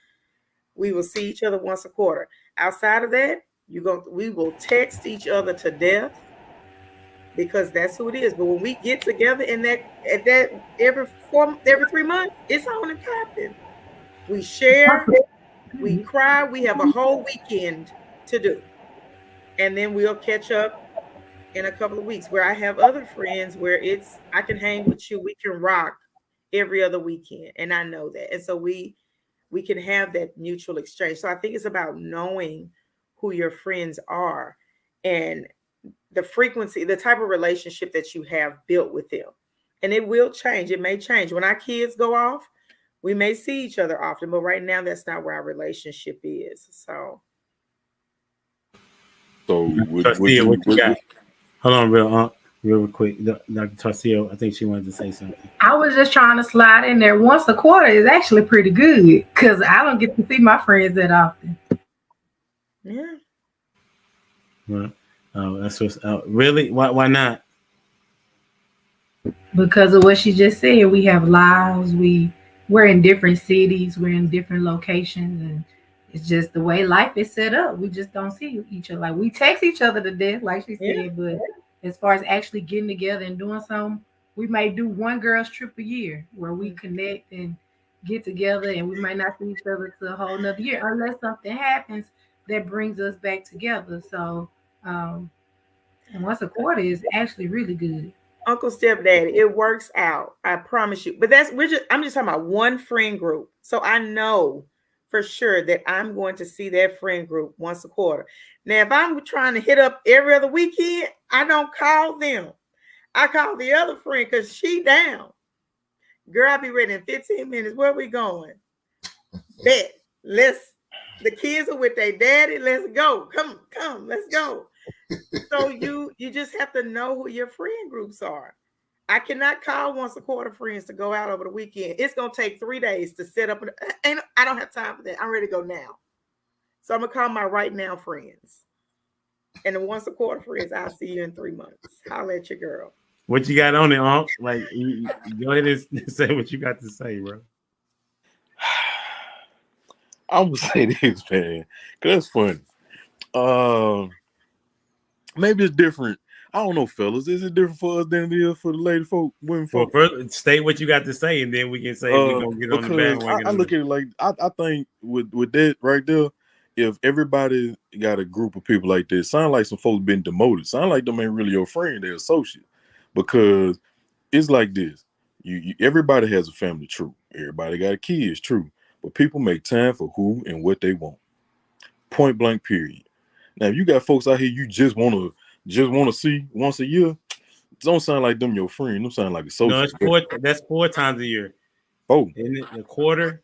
Speaker 3: we will see each other once a quarter. Outside of that, we will text each other to death because that's who it is. But when we get together in that at that every 3 months, it's on and popping. We share, we cry, we have a whole weekend to do. And then we'll catch up in a couple of weeks. Where I have other friends where it's I can hang with you, we can rock every other weekend. And I know that. And so we can have that mutual exchange. So I think it's about knowing who your friends are and the frequency, the type of relationship that you have built with them. And it will change. It may change. When our kids go off, we may see each other often, but right now that's not where our relationship is.
Speaker 4: So
Speaker 1: Torcia, what you got? Hold on, real quick. Dr. Torcia, I think she wanted to say something.
Speaker 6: I was just trying to slide in there. Once a quarter is actually pretty good because I don't get to see my friends that often.
Speaker 3: Yeah.
Speaker 1: Well, that's what's really. Why not?
Speaker 6: Because of what she just said, we have lives. We're in different cities. We're in different locations, and it's just the way life is set up. We just don't see each other. Like we text each other to death, like she said.
Speaker 3: Yeah.
Speaker 6: But as far as actually getting together and doing something, we may do one girl's trip a year where we connect and get together, and we might not see each other to a whole nother year unless something happens that brings us back together. So, and once a quarter is actually really good.
Speaker 3: Uncle Stepdaddy, it works out. I promise you. But I'm just talking about one friend group. So I know for sure that I'm going to see that friend group once a quarter. Now, if I'm trying to hit up every other weekend, I don't call them. I call the other friend because she down. Girl, I'll be ready in 15 minutes. Where we going? Bet. The kids are with their daddy. Let's go. Come, let's go. So you just have to know who your friend groups are. I cannot call once a quarter friends to go out over the weekend. It's gonna take 3 days to set up, and I don't have time for that. I'm ready to go now. So I'm gonna call my right now friends, and the once a quarter friends. I'll see you in 3 months. Holla at your girl.
Speaker 1: What you got on it, Unc? Like, go ahead and say what you got to say, bro.
Speaker 4: I would say this, man, because that's funny. Maybe it's different. I don't know, fellas. Is it different for us than it is for the lady folk, women folk?
Speaker 1: Well, first, state what you got to say, and then we can say we're gonna get on the bandwagon.
Speaker 4: I look at it like I think with that right there, if everybody got a group of people like this, sound like some folks been demoted. Sound like them ain't really your friend, they're associate. Because it's like this. You everybody has a family, true. Everybody got kids, true. But people make time for who and what they want. Point blank, period. Now, if you got folks out here you just wanna see once a year, don't sound like them your friend. Them sound like associates.
Speaker 1: No, that's 4 times a year.
Speaker 4: Oh,
Speaker 1: and the quarter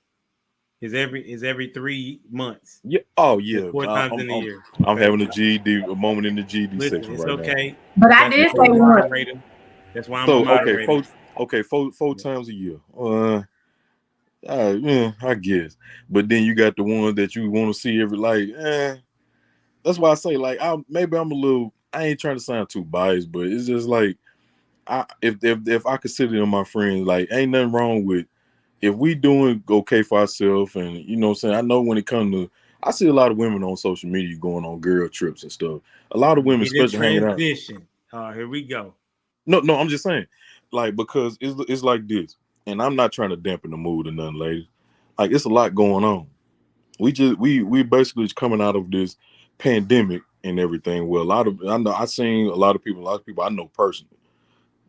Speaker 1: is every 3 months.
Speaker 4: Yeah. Oh, yeah.
Speaker 1: So 4 times in a year.
Speaker 4: I'm having a moment in the GD section
Speaker 1: it's
Speaker 4: right
Speaker 1: okay.
Speaker 4: now.
Speaker 6: But I did say one.
Speaker 1: That's why I'm a moderator.
Speaker 4: Four times a year. I guess. But then you got the ones that you want to see every That's why I say maybe I'm a little. I ain't trying to sound too biased, but it's just like if I consider them my friends, like ain't nothing wrong with if we doing okay for ourselves, and you know what I'm saying. I know when it comes to, I see a lot of women on social media going on girl trips and stuff. A lot of women, especially hanging out.
Speaker 1: Here we go.
Speaker 4: No, I'm just saying, because it's like this, and I'm not trying to dampen the mood or nothing, ladies. It's a lot going on. We basically coming out of this pandemic, and everything. Well, I seen a lot of people I know personally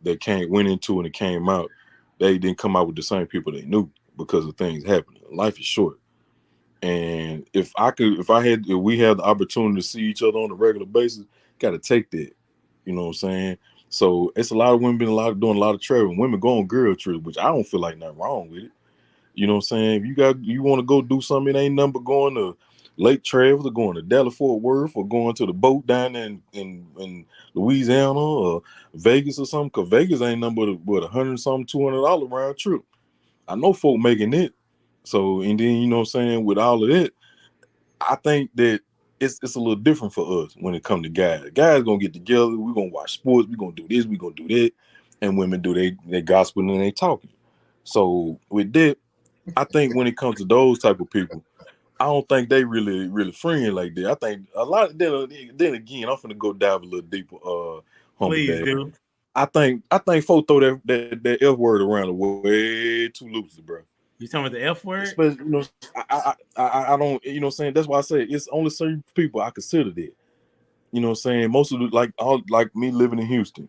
Speaker 4: that went into it and came out. They didn't come out with the same people they knew because of things happening. Life is short. And if we had the opportunity to see each other on a regular basis, gotta take that. You know what I'm saying? So it's a lot of women doing a lot of traveling. Women go on girl trips, which I don't feel like nothing wrong with it. You know what I'm saying? If you want to go do something, it ain't nothing but going to Lake Travis or going to Dallas Fort Worth or going to the boat down there in Louisiana or Vegas or something. Cause Vegas ain't nothing but $100 something, $200 round trip. I know folk making it. So and then you know what I'm saying, with all of that, I think that it's a little different for us when it comes to guys. Guys gonna get together, we're gonna watch sports, we're gonna do this, we're gonna do that. And women do they gospel and they talking. So with that, I think when it comes to those type of people, I don't think they really friend like that. I think a lot. Then again, I'm finna go dive a little deeper. Humble
Speaker 1: Please
Speaker 4: dad.
Speaker 1: do.
Speaker 4: I think folks throw that F word around way too loosely, bro.
Speaker 1: You talking about the F word?
Speaker 4: Especially I don't saying, that's why I say it's only certain people I consider that. Saying most of the like me living in Houston,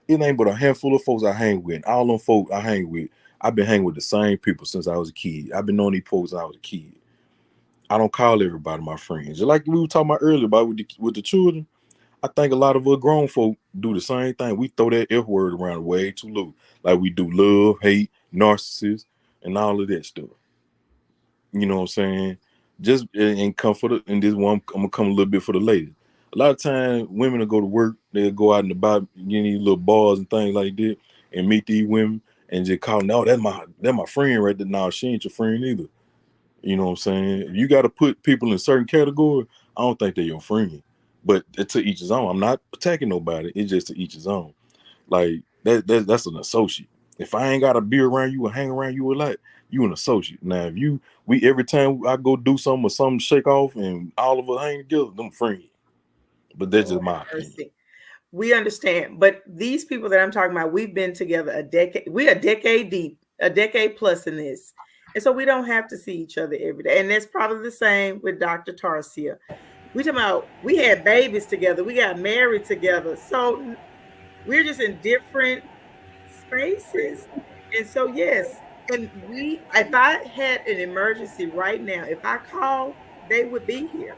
Speaker 4: it ain't but a handful of folks I hang with. And all them folks I hang with, I've been hanging with the same people since I was a kid. I've been knowing these folks since I was a kid. I don't call everybody my friends. Just like we were talking about earlier about with the children, I think a lot of us grown folk do the same thing. We throw that F word around way too low. Like we do love, hate, narcissist, and all of that stuff. You know what I'm saying? Just and come for and this one I'm gonna come a little bit for the ladies. A lot of times women will go to work, they'll go out and about, get these little bars and things like that, and meet these women and just call, no, that's my friend right there. No, she ain't your friend either. You know what I'm saying? If you got to put people in certain category, I don't think they're your friend. But to each his own. I'm not attacking nobody. It's just to each his own. Like that's an associate. If I ain't got to be around you or hang around you a lot, you an associate. Now if we every time I go do something or something shake off and all of us hang together, them friends. But that's just
Speaker 3: Lord
Speaker 4: my
Speaker 3: have
Speaker 4: opinion.
Speaker 3: mercy. We understand, but these people that I'm talking about, we've been together a decade. We're a decade deep, a decade plus in this, and so we don't have to see each other every day. And that's probably the same with Dr. Tarsia. We talking about we had babies together, we got married together, so we're just in different spaces. And so yes, and if I had an emergency right now, if I called, they would be here,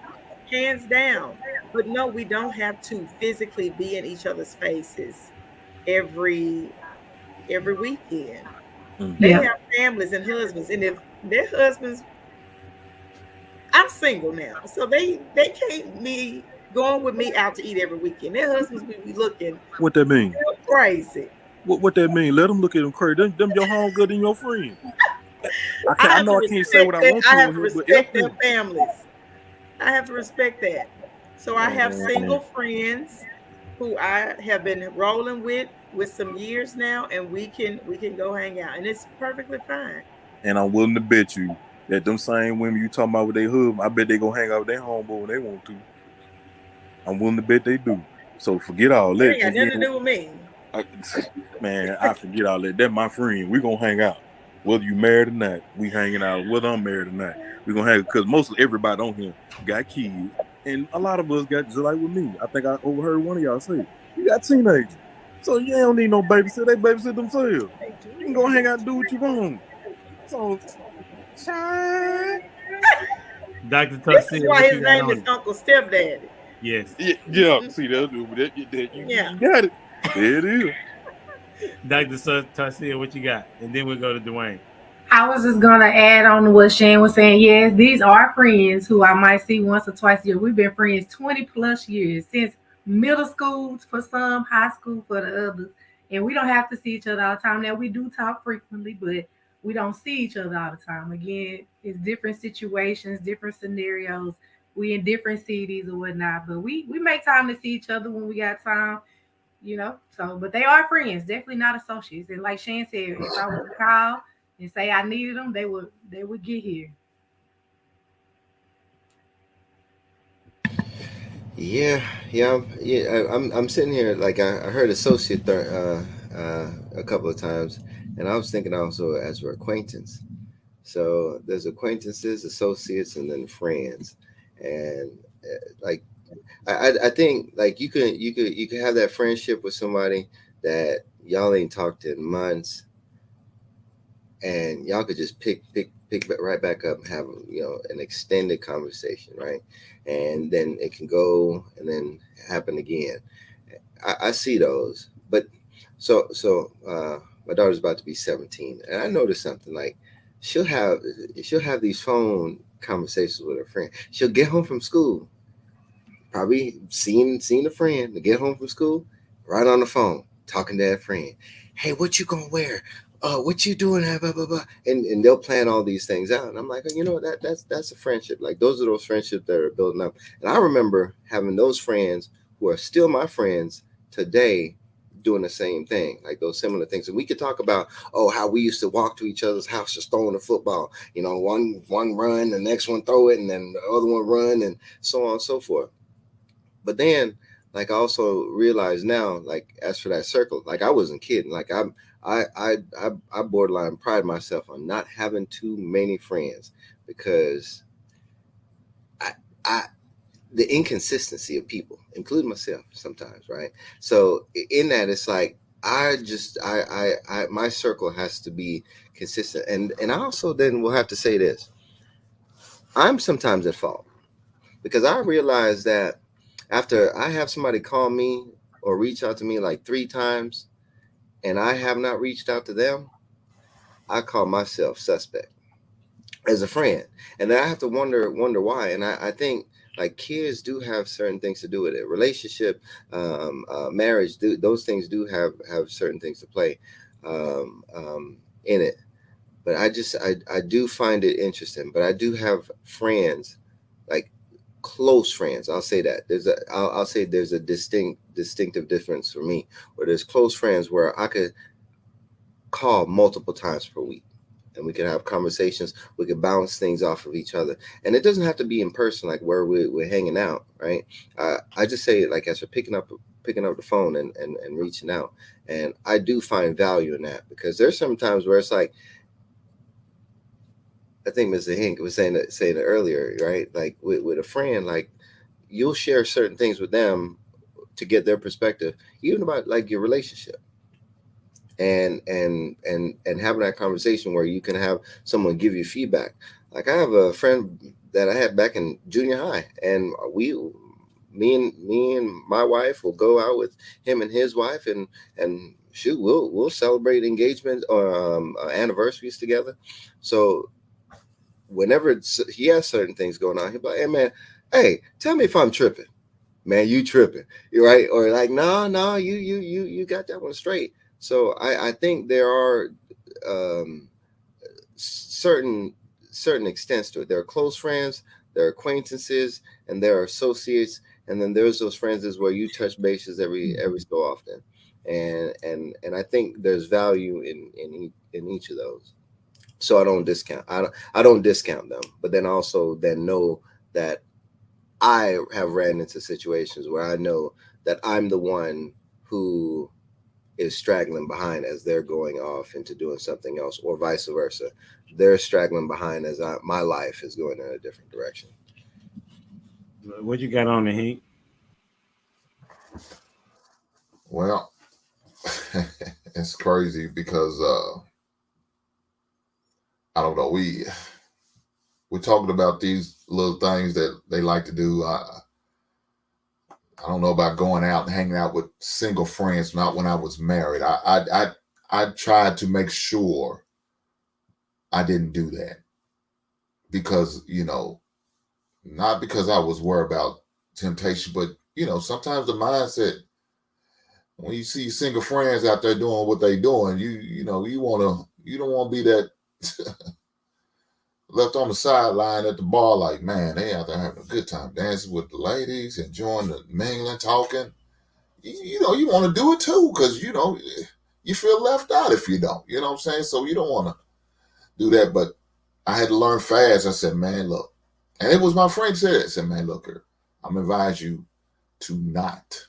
Speaker 3: hands down. But no, we don't have to physically be in each other's faces every every weekend. They
Speaker 4: Mhm.
Speaker 6: Yeah.
Speaker 3: have families and husbands, and if their husbands, I'm single now, so they can't be going with me out to eat every weekend. Their husbands will be looking
Speaker 4: What that mean?
Speaker 3: crazy.
Speaker 4: What that mean? Let them look at them crazy. Them your home good and your friend.
Speaker 3: I
Speaker 4: I
Speaker 3: have to
Speaker 4: know I can't say
Speaker 3: respect
Speaker 4: what I
Speaker 3: that.
Speaker 4: want
Speaker 3: I
Speaker 4: to
Speaker 3: have
Speaker 4: on
Speaker 3: to
Speaker 4: here, but
Speaker 3: respect
Speaker 4: F
Speaker 3: their
Speaker 4: them.
Speaker 3: families. I have to respect that. So I have
Speaker 4: Man.
Speaker 3: single friends who I have been rolling with some years now, and we can go hang out, and it's perfectly fine.
Speaker 4: And I'm willing to bet you that them same women you talking about with their husband, I bet they gonna hang out with their homeboy when they want to. I'm willing to bet they do. So forget all
Speaker 3: That
Speaker 4: that.
Speaker 3: ain't got
Speaker 4: And
Speaker 3: nothing to
Speaker 4: then,
Speaker 3: do with me.
Speaker 4: I, man, I forget all that. That my friend. We gonna hang out. Whether you married or not, we hanging out. Whether I'm married or not, we gonna hang. Because mostly everybody on here got kids, and a lot of us got just like with me. I think I overheard one of y'all say you got teenagers, so you don't need no babysitter. They babysit themselves.
Speaker 3: They
Speaker 4: You can
Speaker 3: do.
Speaker 4: go hang out and do what you want. So, child.
Speaker 1: Dr.
Speaker 3: This is
Speaker 1: Tarsia,
Speaker 3: why
Speaker 1: what
Speaker 3: his
Speaker 1: you got
Speaker 3: name
Speaker 1: on
Speaker 3: is
Speaker 1: it?
Speaker 3: Uncle Stepdaddy.
Speaker 1: Yes.
Speaker 4: Yeah. See
Speaker 3: Yeah.
Speaker 4: you got it. There it is.
Speaker 1: Dr. Tarsia, what you got? And then we'll go to Dwayne.
Speaker 6: I was just gonna add on to what Shan was saying. Yes, these are friends who I might see once or twice a year. We've been friends 20 plus years since middle school for some, high school for the others. And we don't have to see each other all the time. Now we do talk frequently, but we don't see each other all the time. Again, it's different situations, different scenarios. We in different cities or whatnot, but we make time to see each other when we got time, you know. So, but they are friends, definitely not associates. And like Shan said, if I was to call and say I needed them, they would get here.
Speaker 2: Yeah, yeah. I'm sitting here like I heard associate a couple of times, and I was thinking also as an acquaintance. So there's acquaintances, associates, and then friends. And like I think like you can have that friendship with somebody that y'all ain't talked in months, and y'all could just right back up and have an extended conversation, right? And then it can go and then happen again. I see those, but my daughter's about to be 17, and I noticed something like she'll have she'll have these phone conversations with her friend. She'll get home from school, probably seen a friend to get home from school, right on the phone, talking to that friend. Hey, what you gonna wear? What you doing? Blah, blah, blah. And they'll plan all these things out. And I'm like, that's a friendship. Like those are those friendships that are building up. And I remember having those friends who are still my friends today doing the same thing, like those similar things. And we could talk about, how we used to walk to each other's house just throwing the football. One run, the next one throw it, and then the other one run, and so on and so forth. But then, like, I also realize now, like, as for that circle, like, I wasn't kidding. Like, I borderline pride myself on not having too many friends, because I I the inconsistency of people, including myself, sometimes, right? So in that, it's like my circle has to be consistent, and I also then will have to say this: I'm sometimes at fault, because I realize that after I have somebody call me or reach out to me like 3 times and I have not reached out to them, I call myself suspect as a friend. And then I have to wonder why. And I think like kids do have certain things to do with it. Relationship, marriage, those things do have certain things to play in it. But I do find it interesting. But I do have friends, like close friends. I'll say that I'll say there's a distinctive difference for me, where there's close friends where I could call multiple times per week, and we can have conversations. We can bounce things off of each other, and it doesn't have to be in person, like where we're hanging out, right? I just say it like as we're picking up the phone and reaching out, and I do find value in that, because there's some times where it's like, I think Mr. Hink was saying it earlier, right? Like with a friend, like you'll share certain things with them to get their perspective, even about like your relationship, and having that conversation where you can have someone give you feedback. Like I have a friend that I had back in junior high, and me and my wife will go out with him and his wife, and shoot, we'll celebrate engagements or anniversaries together. So whenever he has certain things going on, he'll be like, "Hey man, hey, tell me if I'm tripping, man. You tripping, you right?" Or like, "No, you got that one straight." So I think there are um, certain extents to it. There are close friends, there are acquaintances, and there are associates, and then there's those friends is where you touch bases every so often, and I think there's value in each of those. So I don't discount them, but then also then know that I have ran into situations where I know that I'm the one who is straggling behind as they're going off into doing something else, or vice versa. They're straggling behind as my life is going in a different direction.
Speaker 1: What you got on the Heat?
Speaker 7: Well, it's crazy because I don't know. We're talking about these little things that they like to do. I don't know about going out and hanging out with single friends. Not when I was married. I tried to make sure I didn't do that, because not because I was worried about temptation, but sometimes the mindset, when you see single friends out there doing what they doing, you don't want to be that left on the sideline at the bar, like, man, they out there having a good time dancing with the ladies, enjoying the mingling, talking. You want to do it too, because you feel left out if you don't. You know what I'm saying? So you don't want to do that. But I had to learn fast. I said, man, look, and it was my friend said it. I said, man, look here, I'm advise you to not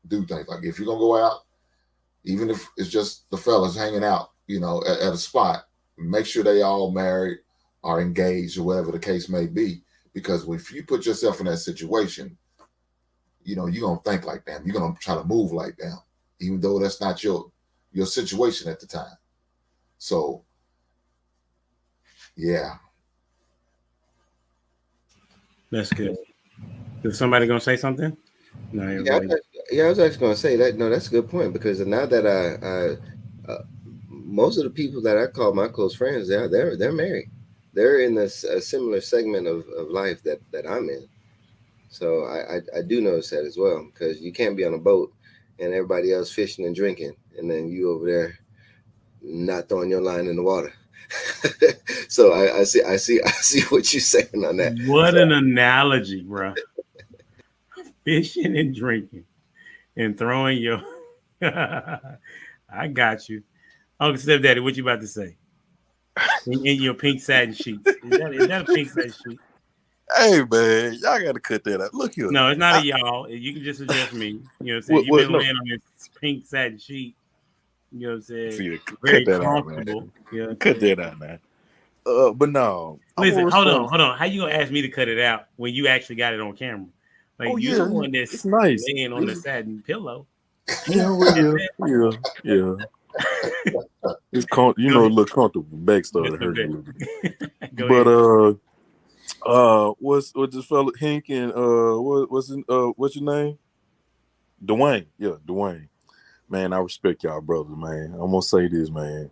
Speaker 7: do things like, if you're gonna go out, even if it's just the fellas hanging out, at a spot, make sure they all married or engaged or whatever the case may be. Because if you put yourself in that situation, you're gonna think like them. You're gonna try to move like them, even though that's not your situation at the time. So yeah.
Speaker 1: That's good. Is somebody gonna say something? No,
Speaker 2: Yeah,
Speaker 1: everybody.
Speaker 2: I was actually going to say that. No, that's a good point because now that most of the people that I call my close friends, they're married. They're in a similar segment of life that I'm in. So I do notice that as well because you can't be on a boat and everybody else fishing and drinking, and then you over there not throwing your line in the water. So I see what you're saying on that.
Speaker 1: What an analogy, bro. Fishing and drinking and throwing your. I got you, Uncle Stepdaddy. What you about to say? In your pink satin sheets. Is that a pink satin sheet?
Speaker 4: Hey man, y'all gotta cut that out. Look here.
Speaker 1: No, it's not a y'all. You can just address me. You know what I'm saying? You've
Speaker 4: What
Speaker 1: been
Speaker 4: no.
Speaker 1: laying on this pink satin sheet. You know what I'm saying?
Speaker 4: See, cut
Speaker 1: Very
Speaker 4: that out, man.
Speaker 1: comfortable. You know what I'm
Speaker 4: Cut
Speaker 1: saying?
Speaker 4: that out, man. But no, I'm gonna
Speaker 1: Listen, hold
Speaker 4: respond.
Speaker 1: on. How you gonna ask me to cut it out when you actually got it on camera? Like
Speaker 4: Oh
Speaker 1: you're the
Speaker 4: yeah,
Speaker 1: one
Speaker 4: it's
Speaker 1: that's
Speaker 4: nice.
Speaker 1: laying on the satin pillow.
Speaker 4: Yeah, well, yeah. It's
Speaker 1: Go
Speaker 4: a
Speaker 1: ahead.
Speaker 4: little comfortable. Back
Speaker 1: Yes,
Speaker 4: started
Speaker 1: I'm
Speaker 4: hurting a
Speaker 1: good.
Speaker 4: little bit.
Speaker 1: Go
Speaker 4: But
Speaker 1: ahead.
Speaker 4: what's this fella Hink and what's your name? Dwayne. Yeah, Dwayne. Man, I respect y'all, brothers. Man, I'm gonna say this, man.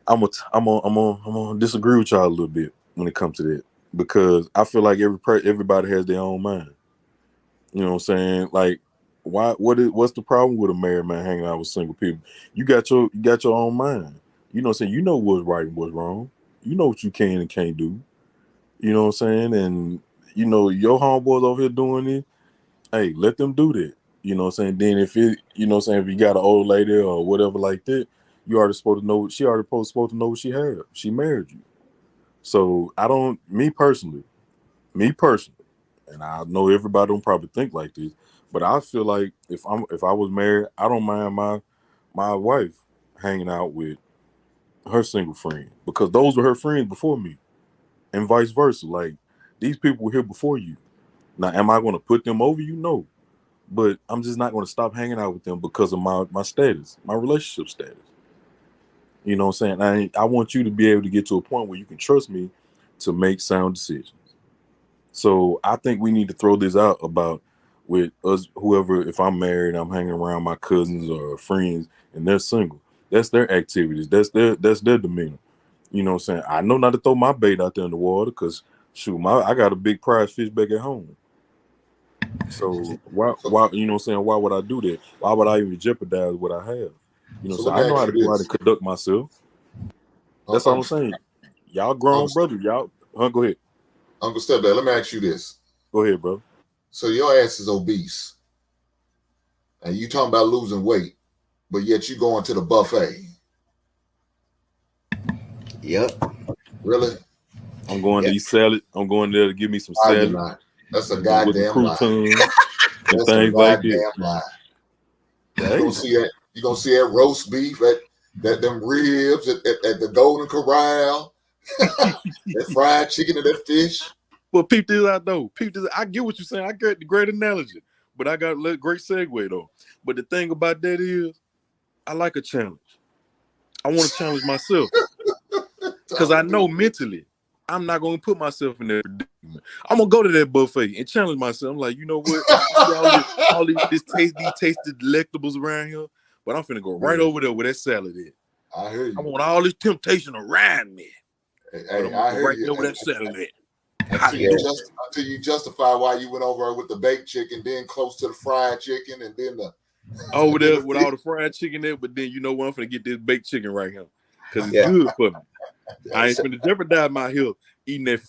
Speaker 4: I'm gonna disagree with y'all a little bit when it comes to that because I feel like everybody has their own mind. You know what I'm saying? Like, what's the problem with a married man hanging out with single people? You got your own mind. You know what I'm saying? You know what's right and what's wrong. You know what you can and can't do. You know what I'm saying? And your homeboys over here doing it. Hey, let them do that. You know what I'm saying? Then if you got an old lady or whatever like that, you already supposed to know. She already supposed to know what she had. She married you. So I don't. Me personally, and I know everybody don't probably think like this, but I feel like if I was married, I don't mind my wife hanging out with her single friend because those were her friends before me, and vice versa. Like these people were here before you. Now, am I going to put them over you? No, but I'm just not going to stop hanging out with them because of my status, my relationship status. You know what I'm saying? I want you to be able to get to a point where you can trust me to make sound decisions. So I think we need to throw this out about with us, whoever, if I'm married, I'm hanging around my cousins or friends and they're single. That's their activities. That's their demeanor. You know what I'm saying? I know not to throw my bait out there in the water because shoot, I got a big prize fish back at home. So
Speaker 7: So,
Speaker 4: why you know what I'm saying? Why would I do that? Why would I even jeopardize what I have? You know,
Speaker 7: so
Speaker 4: so
Speaker 7: let me
Speaker 4: I know
Speaker 7: ask
Speaker 4: how
Speaker 7: you
Speaker 4: to go out and
Speaker 7: this.
Speaker 4: conduct myself. That's all I'm
Speaker 7: Uncle,
Speaker 4: saying. Y'all grown
Speaker 7: Uncle,
Speaker 4: brothers. Y'all go ahead.
Speaker 7: Uncle Stepdad, let me ask you this.
Speaker 4: Go ahead, bro.
Speaker 7: So your ass is obese, and you talking about losing weight, but yet you going to the buffet.
Speaker 2: Yep.
Speaker 7: Really?
Speaker 4: I'm going to
Speaker 2: Yep.
Speaker 4: eat salad. I'm going there to give me some
Speaker 7: I did
Speaker 4: salad
Speaker 7: not. That's a
Speaker 4: with some
Speaker 7: goddamn lie.
Speaker 4: croutons and
Speaker 7: That's a
Speaker 4: things like that.
Speaker 7: goddamn lie. You
Speaker 4: Hey,
Speaker 7: gonna see that? You gonna see that roast beef at that them ribs at the Golden Corral, that fried chicken and that fish.
Speaker 4: but peep this out though. Peep this. I get what you're saying. I get the great analogy, but I got a great segue though. But the thing about that is, I like a challenge. I want to challenge myself because I know mentally I'm not going to put myself in that predicament. I'm gonna go to that buffet and challenge myself. I'm like, you know what? You see these tasty delectables around here, but I'm finna go right over there where that salad is.
Speaker 7: I hear
Speaker 4: I
Speaker 7: you.
Speaker 4: want all this temptation around me, but
Speaker 7: Hey,
Speaker 4: I'm gonna
Speaker 7: I
Speaker 4: go
Speaker 7: hear
Speaker 4: right
Speaker 7: you.
Speaker 4: there where that salad is.
Speaker 7: Until
Speaker 2: Yeah.
Speaker 7: you justify why you went over with the baked chicken, then close to the fried chicken, and then the
Speaker 4: Over
Speaker 7: then
Speaker 4: there
Speaker 7: the
Speaker 4: with
Speaker 7: fish.
Speaker 4: all the fried chicken there, but then you know what? I'm finna get this baked chicken right here because it's
Speaker 2: Yeah.
Speaker 4: good for me. I ain't
Speaker 2: So,
Speaker 4: finna jeopardize my health eating that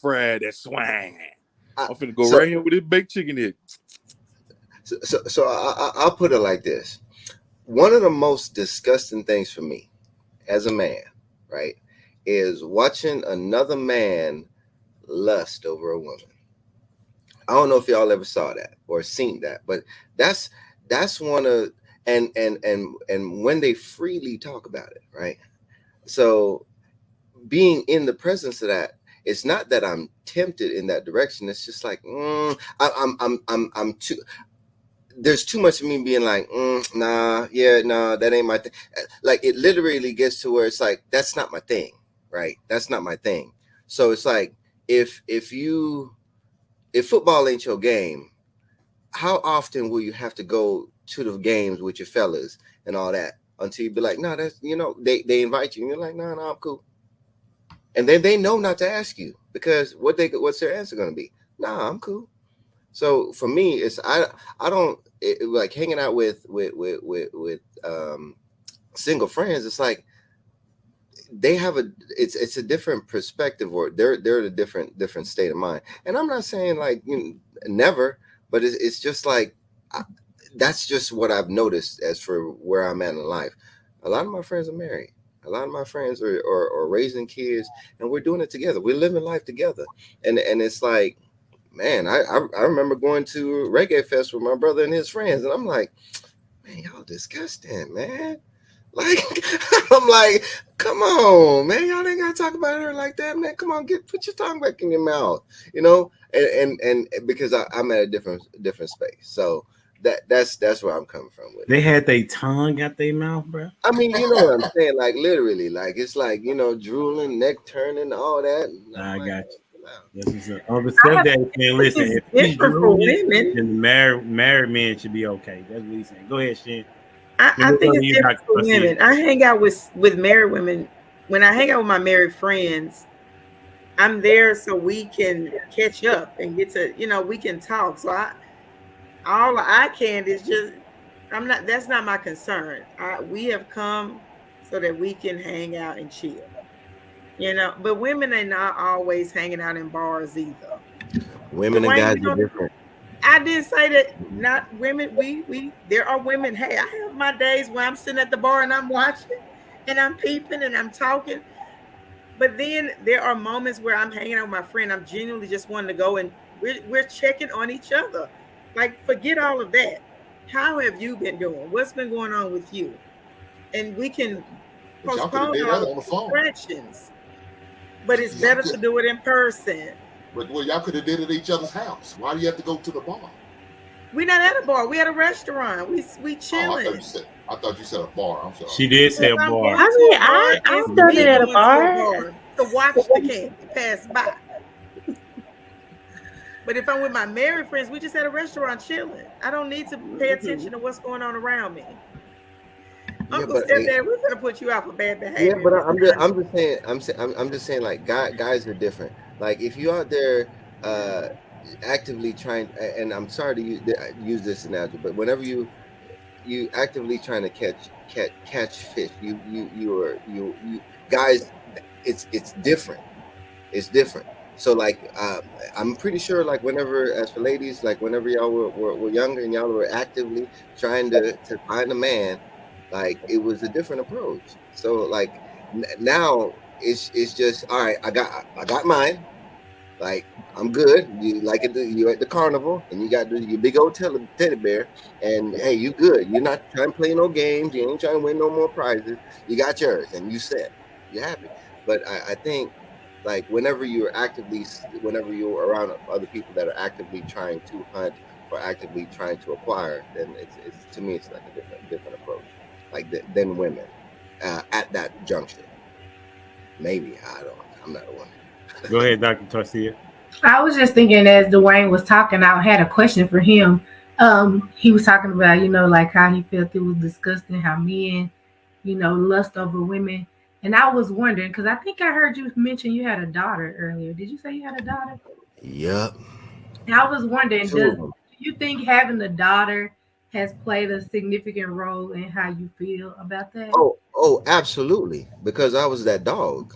Speaker 4: swine.
Speaker 2: I,
Speaker 4: I'm finna go
Speaker 2: so,
Speaker 4: right here with this baked chicken here.
Speaker 2: I'll put it like this. One of the most disgusting things for me as a man, right, is watching another man lust over a woman. I don't know if y'all ever saw that or seen that, but that's one of and when they freely talk about it, right? So being in the presence of that, it's not that I'm tempted in that direction. It's just like I'm too. there's too much of me being like, nah, yeah, nah, that ain't my thing. Like it literally gets to where it's like, that's not my thing, right? That's not my thing. So it's like, if you if football ain't your game, how often will you have to go to the games with your fellas and all that until you be like, no, that's they invite you and you're like, no, no, I'm cool. And then they know not to ask you because what's their answer gonna be? Nah, I'm cool. So for me, it's I don't like hanging out with single friends. It's like they have it's a different perspective, or they're at a different state of mind. And I'm not saying like never, but it's just like I, that's just what I've noticed as for where I'm at in life. A lot of my friends are married. A lot of my friends are raising kids, and we're doing it together. We're living life together, and it's like, man, I remember going to Reggae Fest with my brother and his friends, and I'm like, man, y'all disgusting, man. Like, I'm like, come on, man, y'all ain't gotta talk about her like that, man. Come on, put your tongue back in your mouth, and because I'm at a different space, so that's where I'm coming from with it.
Speaker 1: They had their tongue out their mouth, bro.
Speaker 2: I mean, you know what I'm saying? Like literally, like it's like drooling, neck turning, all that. And I'm
Speaker 1: I
Speaker 2: like,
Speaker 1: got
Speaker 2: man, chill out.
Speaker 1: you. This is oh, but stepdad saying, listen,
Speaker 3: It's
Speaker 1: if he's
Speaker 3: different for
Speaker 1: drooling,
Speaker 3: women.
Speaker 1: then the married man should be okay. That's what he's saying. Go ahead, Shin. Then
Speaker 3: I
Speaker 1: we'll
Speaker 3: think
Speaker 1: go to
Speaker 3: it's
Speaker 1: you,
Speaker 3: different
Speaker 1: Dr.
Speaker 3: for
Speaker 1: Garcia.
Speaker 3: women. I hang out with married women. When I hang out with my married friends, I'm there so we can catch up and get to, we can talk. So all I can is just, I'm not, that's not my concern. We have come so that we can hang out and chill, but women are not always hanging out in bars either.
Speaker 2: Women and
Speaker 3: Dwayne,
Speaker 2: guys
Speaker 3: we
Speaker 2: are
Speaker 3: don't,
Speaker 2: different.
Speaker 3: I didn't say that not women, there are women. Hey, I have my days where I'm sitting at the bar and I'm watching and I'm peeping and I'm talking. But then there are moments where I'm hanging out with my friend. I'm genuinely just wanting to go and we're checking on each other. Like, forget all of that. How have you been doing? What's been going on with you? And we can
Speaker 7: But y'all could have
Speaker 3: postpone
Speaker 7: did
Speaker 3: all
Speaker 7: that
Speaker 3: of
Speaker 7: on the
Speaker 3: the
Speaker 7: phone.
Speaker 3: distractions. But it's
Speaker 7: Y'all
Speaker 3: better
Speaker 7: could,
Speaker 3: to do it in person.
Speaker 7: but well, y'all could have did it at each other's house. Why do you have to go to the bar?
Speaker 3: We're not at a bar. We at a restaurant. We
Speaker 7: Oh,
Speaker 3: chilling.
Speaker 7: I thought you said a bar. I'm sorry.
Speaker 1: She did say
Speaker 3: If
Speaker 1: a
Speaker 3: I'm
Speaker 1: bar.
Speaker 3: going
Speaker 5: I
Speaker 3: to
Speaker 5: mean,
Speaker 3: a bar, it's
Speaker 5: I've done it
Speaker 3: me
Speaker 5: at a
Speaker 3: going to a
Speaker 5: bar.
Speaker 3: bar to watch the candy pass by. But if I'm with my married friends, we just at a restaurant chilling. I don't need to pay attention to what's going on around me.
Speaker 2: Yeah,
Speaker 3: Uncle
Speaker 2: but
Speaker 3: Stepdad, we're gonna put you out for bad
Speaker 2: yeah,
Speaker 3: behavior
Speaker 2: but
Speaker 3: in this
Speaker 2: I'm
Speaker 3: country.
Speaker 2: just saying I'm just saying like guys are different. Like if you out there uh actively trying, and I'm sorry to use this analogy, but whenever you actively trying to catch fish, you guys, it's different. It's different. So like I'm pretty sure like whenever, as for ladies, like whenever y'all were younger and y'all were actively trying to find a man, like it was a different approach. So like now it's just all right. I got mine. Like I'm good. You like it? You at the carnival, and you got your big old teddy bear, and hey, you good. You're not trying to play no games. You ain't trying to win no more prizes. You got yours, and you set. You're happy. But I think like whenever you're around other people that are actively trying to hunt or actively trying to acquire, then it's to me it's like a different approach, like than women at that juncture. Maybe I don't. I'm not a woman.
Speaker 1: Go ahead, Dr. Garcia.
Speaker 6: I was just thinking as Dwayne was talking, I had a question for him. He was talking about, like how he felt it was disgusting how men, lust over women. And I was wondering, because I think I heard you mention you had a daughter earlier. Did you say you had a daughter?
Speaker 2: Yep.
Speaker 6: And I was wondering,
Speaker 2: Two
Speaker 6: do
Speaker 2: of them.
Speaker 6: you think having a daughter has played a significant role in how you feel about that?
Speaker 2: Oh, absolutely. Because I was that dog.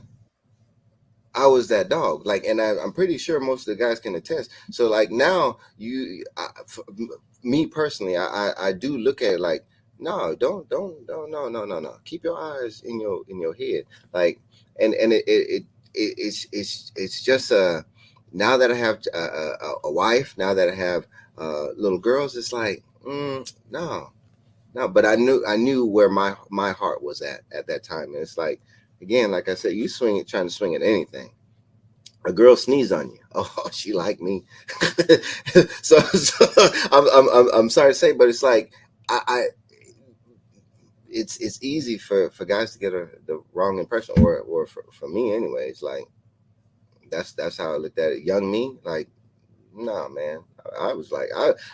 Speaker 2: I was that dog. Like, and I'm pretty sure most of the guys can attest. So, like now, me personally, I do look at it like, no, don't, no. Keep your eyes in your head. Like, and it's just now that I have a wife, now that I have little girls, it's like, no. No, but I knew where my heart was at that time. And it's like, again, like I said, you trying to swing at anything. a girl sneeze on you. Oh, she like me. So I'm sorry to say, but it's like I it's easy for guys to get the wrong impression, or for me anyway. It's like that's how I looked at it. Young me, like, nah, man. I was like,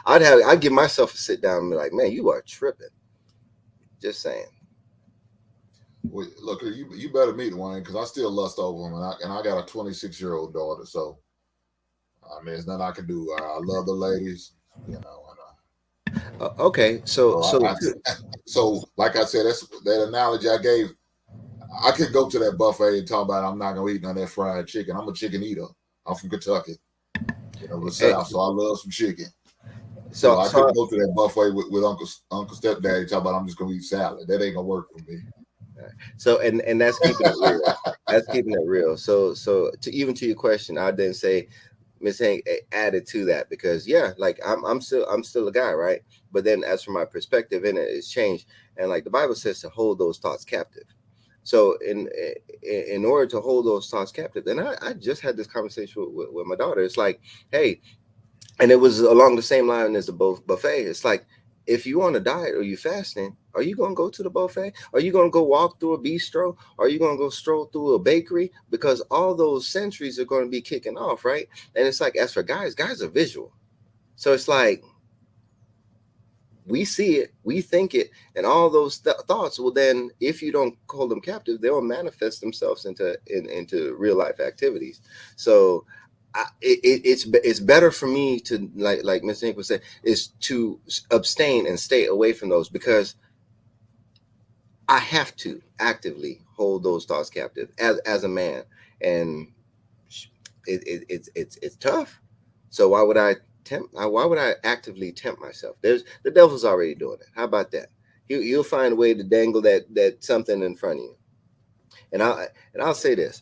Speaker 2: I'd give myself a sit down and be like, man, you are tripping. Just saying.
Speaker 7: Well, look, you better meet Wayne, because I still lust over him, and I got a 26-year-old daughter. So I mean, there's nothing I can do. I love the ladies, you know.
Speaker 2: Okay, so
Speaker 7: So so like I said, that's that analogy I gave. I could go to that buffet and talk about I'm not gonna eat none of that fried chicken. I'm a chicken eater. I'm from Kentucky, the
Speaker 2: eh,
Speaker 7: South, so I love some chicken. So
Speaker 2: so
Speaker 7: I
Speaker 2: so
Speaker 7: couldn't go to that buffet with Uncle Stepdaddy talk about I'm just gonna eat salad. That ain't gonna work for me.
Speaker 2: so and that's keeping it real. That's keeping it real. So to even to your question, I'd then say Miss Hank added to that, because yeah, like I'm still a guy, right? But then as for my perspective in it, it's changed, and like the Bible says to hold those thoughts captive. So in order to hold those thoughts captive, and I just had this conversation with my daughter. It's like, hey, and it was along the same line as the buffet. It's like, if you on a diet or you fasting, are you gonna go to the buffet? Are you gonna go walk through a bistro? Are you gonna go stroll through a bakery? Because all those centuries are going to be kicking off, right? And it's like, as for guys are visual, so it's like we see it, we think it, and all those thoughts will then, if you don't hold them captive, they'll manifest themselves into real life activities. So it's better for me to, like Miss Nick was saying, is to abstain and stay away from those, because I have to actively hold those thoughts captive as a man, and it's tough. So why would I actively tempt myself? There's the devil's already doing it. How about that? You'll find a way to dangle that something in front of you. And I'll say this.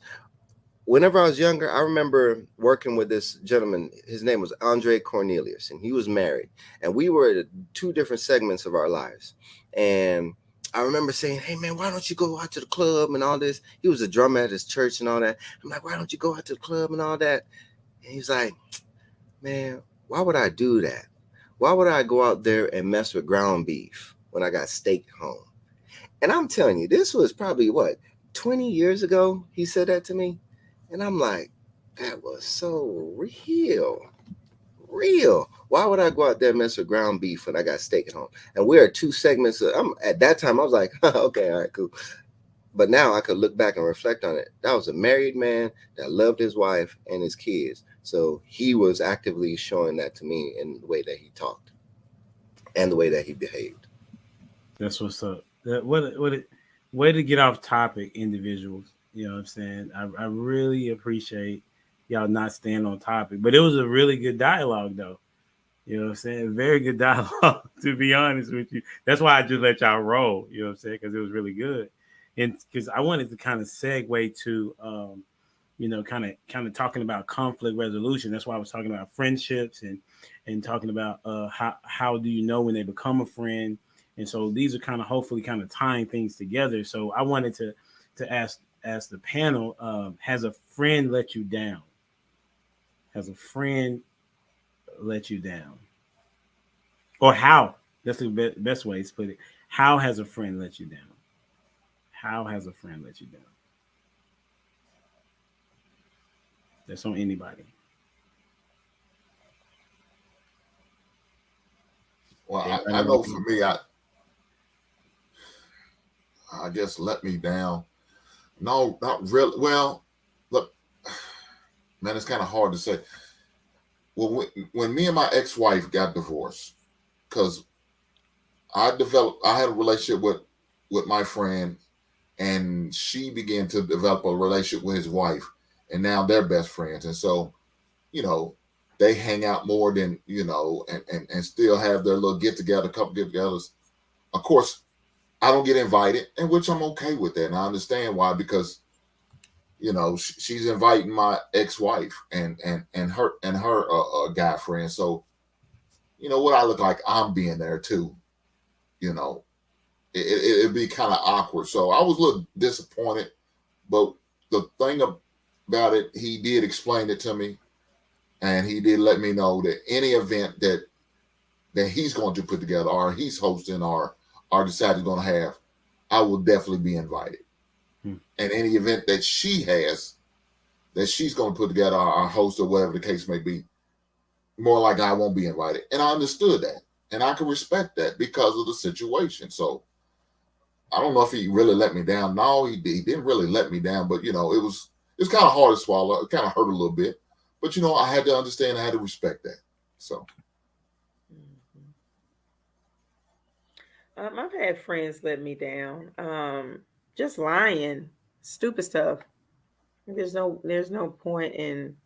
Speaker 2: Whenever I was younger, I remember working with this gentleman. His name was Andre Cornelius, and he was married. And we were at two different segments of our lives. And I remember saying, "Hey man, why don't you go out to the club and all this?" He was a drummer at his church and all that. I'm like, "Why don't you go out to the club and all that?" And he's like, "Man, why would I do that? Why would I go out there and mess with ground beef when I got steak at home?" And I'm telling you, this was probably what, 20 years ago he said that to me. And I'm like, that was so real. Real. Why would I go out there and mess with ground beef when I got steak at home? And we're at two segments. At that time, I was like, okay, all right, cool. But now I could look back and reflect on it. That was a married man that loved his wife and his kids. So he was actively showing that to me in the way that he talked and the way that he behaved.
Speaker 1: That's what's up. What way to get off topic, individuals. You know what I'm saying? I really appreciate y'all not staying on topic, but it was a really good dialogue though. You know what I'm saying? Very good dialogue, to be honest with you. That's why I just let y'all roll. You know what I'm saying? Because it was really good, and because I wanted to kind of segue to, kind of talking about conflict resolution. That's why I was talking about friendships and talking about how do you know when they become a friend. And so these are kind of hopefully kind of tying things together. So I wanted to ask the panel: has a friend let you down? Has a friend let you down? Or how? That's the best way to put it. How has a friend let you down? How has a friend let you down? That's on anybody.
Speaker 7: Well,
Speaker 1: Everybody
Speaker 7: I
Speaker 1: want
Speaker 7: know
Speaker 1: to
Speaker 7: for
Speaker 1: go.
Speaker 7: me, I guess let me down. No, not really. Well, look, man, it's kind of hard to say. Well, when me and my ex-wife got divorced, because I had a relationship with my friend, and she began to develop a relationship with his wife, and now they're best friends. And so, you know, they hang out more than, and still have their little get together, couple get togethers. Of course, I don't get invited, and which I'm okay with that. And I understand why, because she's inviting my ex-wife and her guy friend. So what I look like, I'm being there too. You know, it'd be kind of awkward. So I was a little disappointed, but the thing of about it, he did explain it to me, and he did let me know that any event that he's going to put together, or he's hosting, or decided going to have, I will definitely be invited.
Speaker 1: Hmm.
Speaker 7: And any event that she has, that she's going to put together, or host, or whatever the case may be, more like I won't be invited. And I understood that, and I can respect that because of the situation. So I don't know if he really let me down. No, he didn't really let me down, but it's kind of hard to swallow. It kind of hurt a little bit, but I had to understand. I had to respect that. So
Speaker 3: I've had friends let me down. Just lying, stupid stuff. There's no point in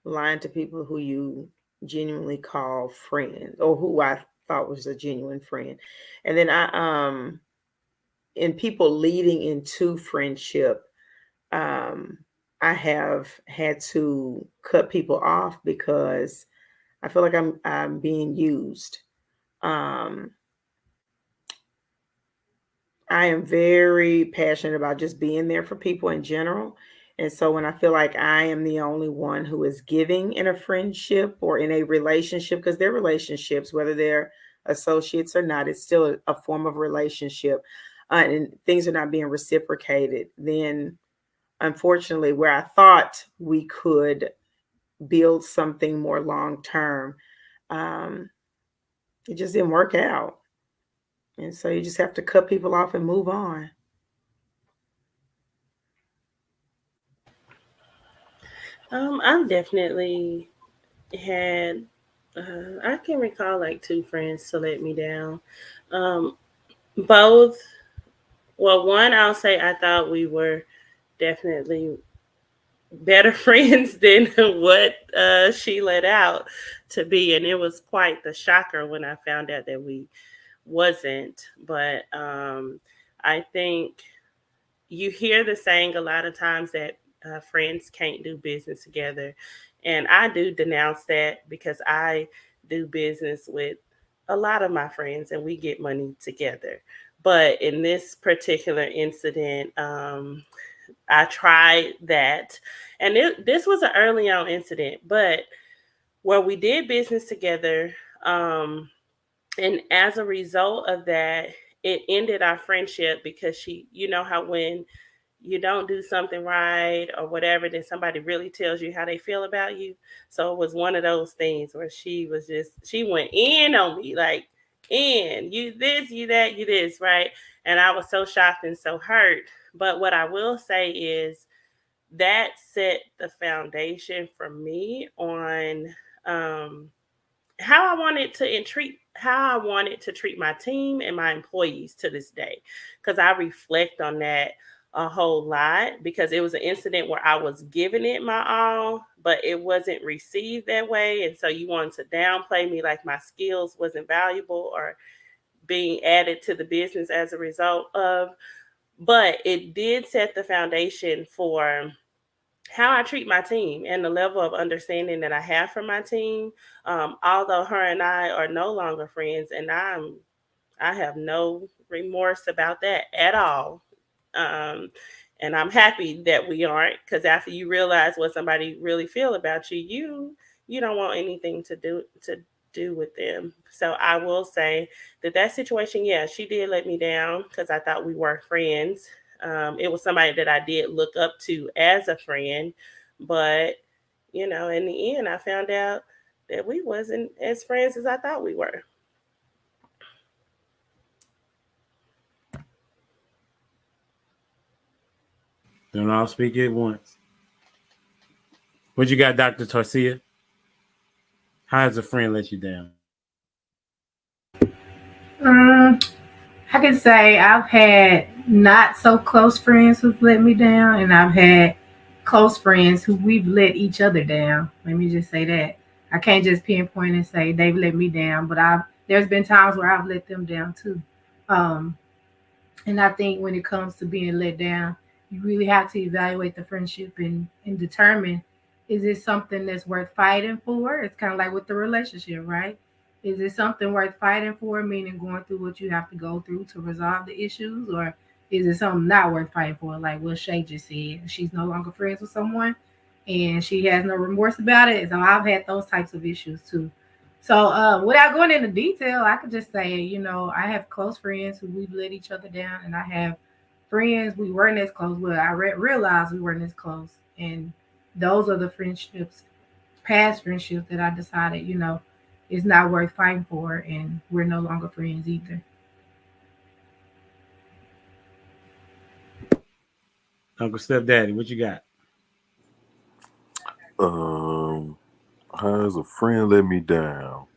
Speaker 3: lying to people who you genuinely call friends, or who I thought was a genuine friend. And then in people leading into friendship, um, I have had to cut people off because I feel like I'm being used. Um, I am very passionate about just being there for people in general. And so when I feel like I am the only one who is giving in a friendship or in a relationship, because they're relationships, whether they're associates or not, it's still a form of relationship, and things are not being reciprocated, then unfortunately, where I thought we could build something more long term, um, it just didn't work out. And so you just have to cut people off and move on.
Speaker 5: I've definitely had. I can recall like two friends to let me down. Um, both. Well, one I'll say I thought we were definitely better friends than what she let out to be, and it was quite the shocker when I found out that we wasn't. But I think you hear the saying a lot of times that friends can't do business together. And I do denounce that because I do business with a lot of my friends and we get money together. But in this particular incident, I tried that. And this was an early on incident, but where we did business together. And as a result of that, it ended our friendship because you know how when you don't do something right or whatever, then somebody really tells you how they feel about you. So it was one of those things where she went in on me, like, you this, you that, you this, right? And I was so shocked and so hurt. But what I will say is that set the foundation for me on um, how I wanted to treat my team and my employees to this day. Because I reflect on that a whole lot because it was an incident where I was giving it my all, but it wasn't received that way. And so you wanted to downplay me like my skills wasn't valuable or being added to the business as a result of. But it did set the foundation for how I treat my team and the level of understanding that I have for my team. Although her and I are no longer friends, and I have no remorse about that at all. Um, and I'm happy that we aren't, because after you realize what somebody really feel about you, you don't want anything to do with them. So I will say that situation, yeah, she did let me down because I thought we were friends. It was somebody that I did look up to as a friend, but in the end, I found out that we wasn't as friends as I thought we were.
Speaker 1: Don't all speak at once. What you got, Dr. Torcia? How has a friend let you down?
Speaker 6: Um, I can say I've had not so close friends who've let me down, and I've had close friends who we've let each other down. Let me just say that. I can't just pinpoint and say they've let me down, but I've there's been times where I've let them down too. Um, and I think when it comes to being let down, you really have to evaluate the friendship and determine, is it something that's worth fighting for? It's kind of like with the relationship, right? Is it something worth fighting for, meaning going through what you have to go through to resolve the issues? Or Is it something not worth fighting for? Like what Shay just said, she's no longer friends with someone, and she has no remorse about it. So I've had those types of issues too. So without going into detail, I could just say, I have close friends who we've let each other down, and I have friends we weren't as close with. I realized we weren't as close, and those are the friendships, past friendships that I decided, is not worth fighting for, and we're no longer friends either.
Speaker 1: Uncle Stepdaddy, what you got?
Speaker 4: Um, how's a friend let me down?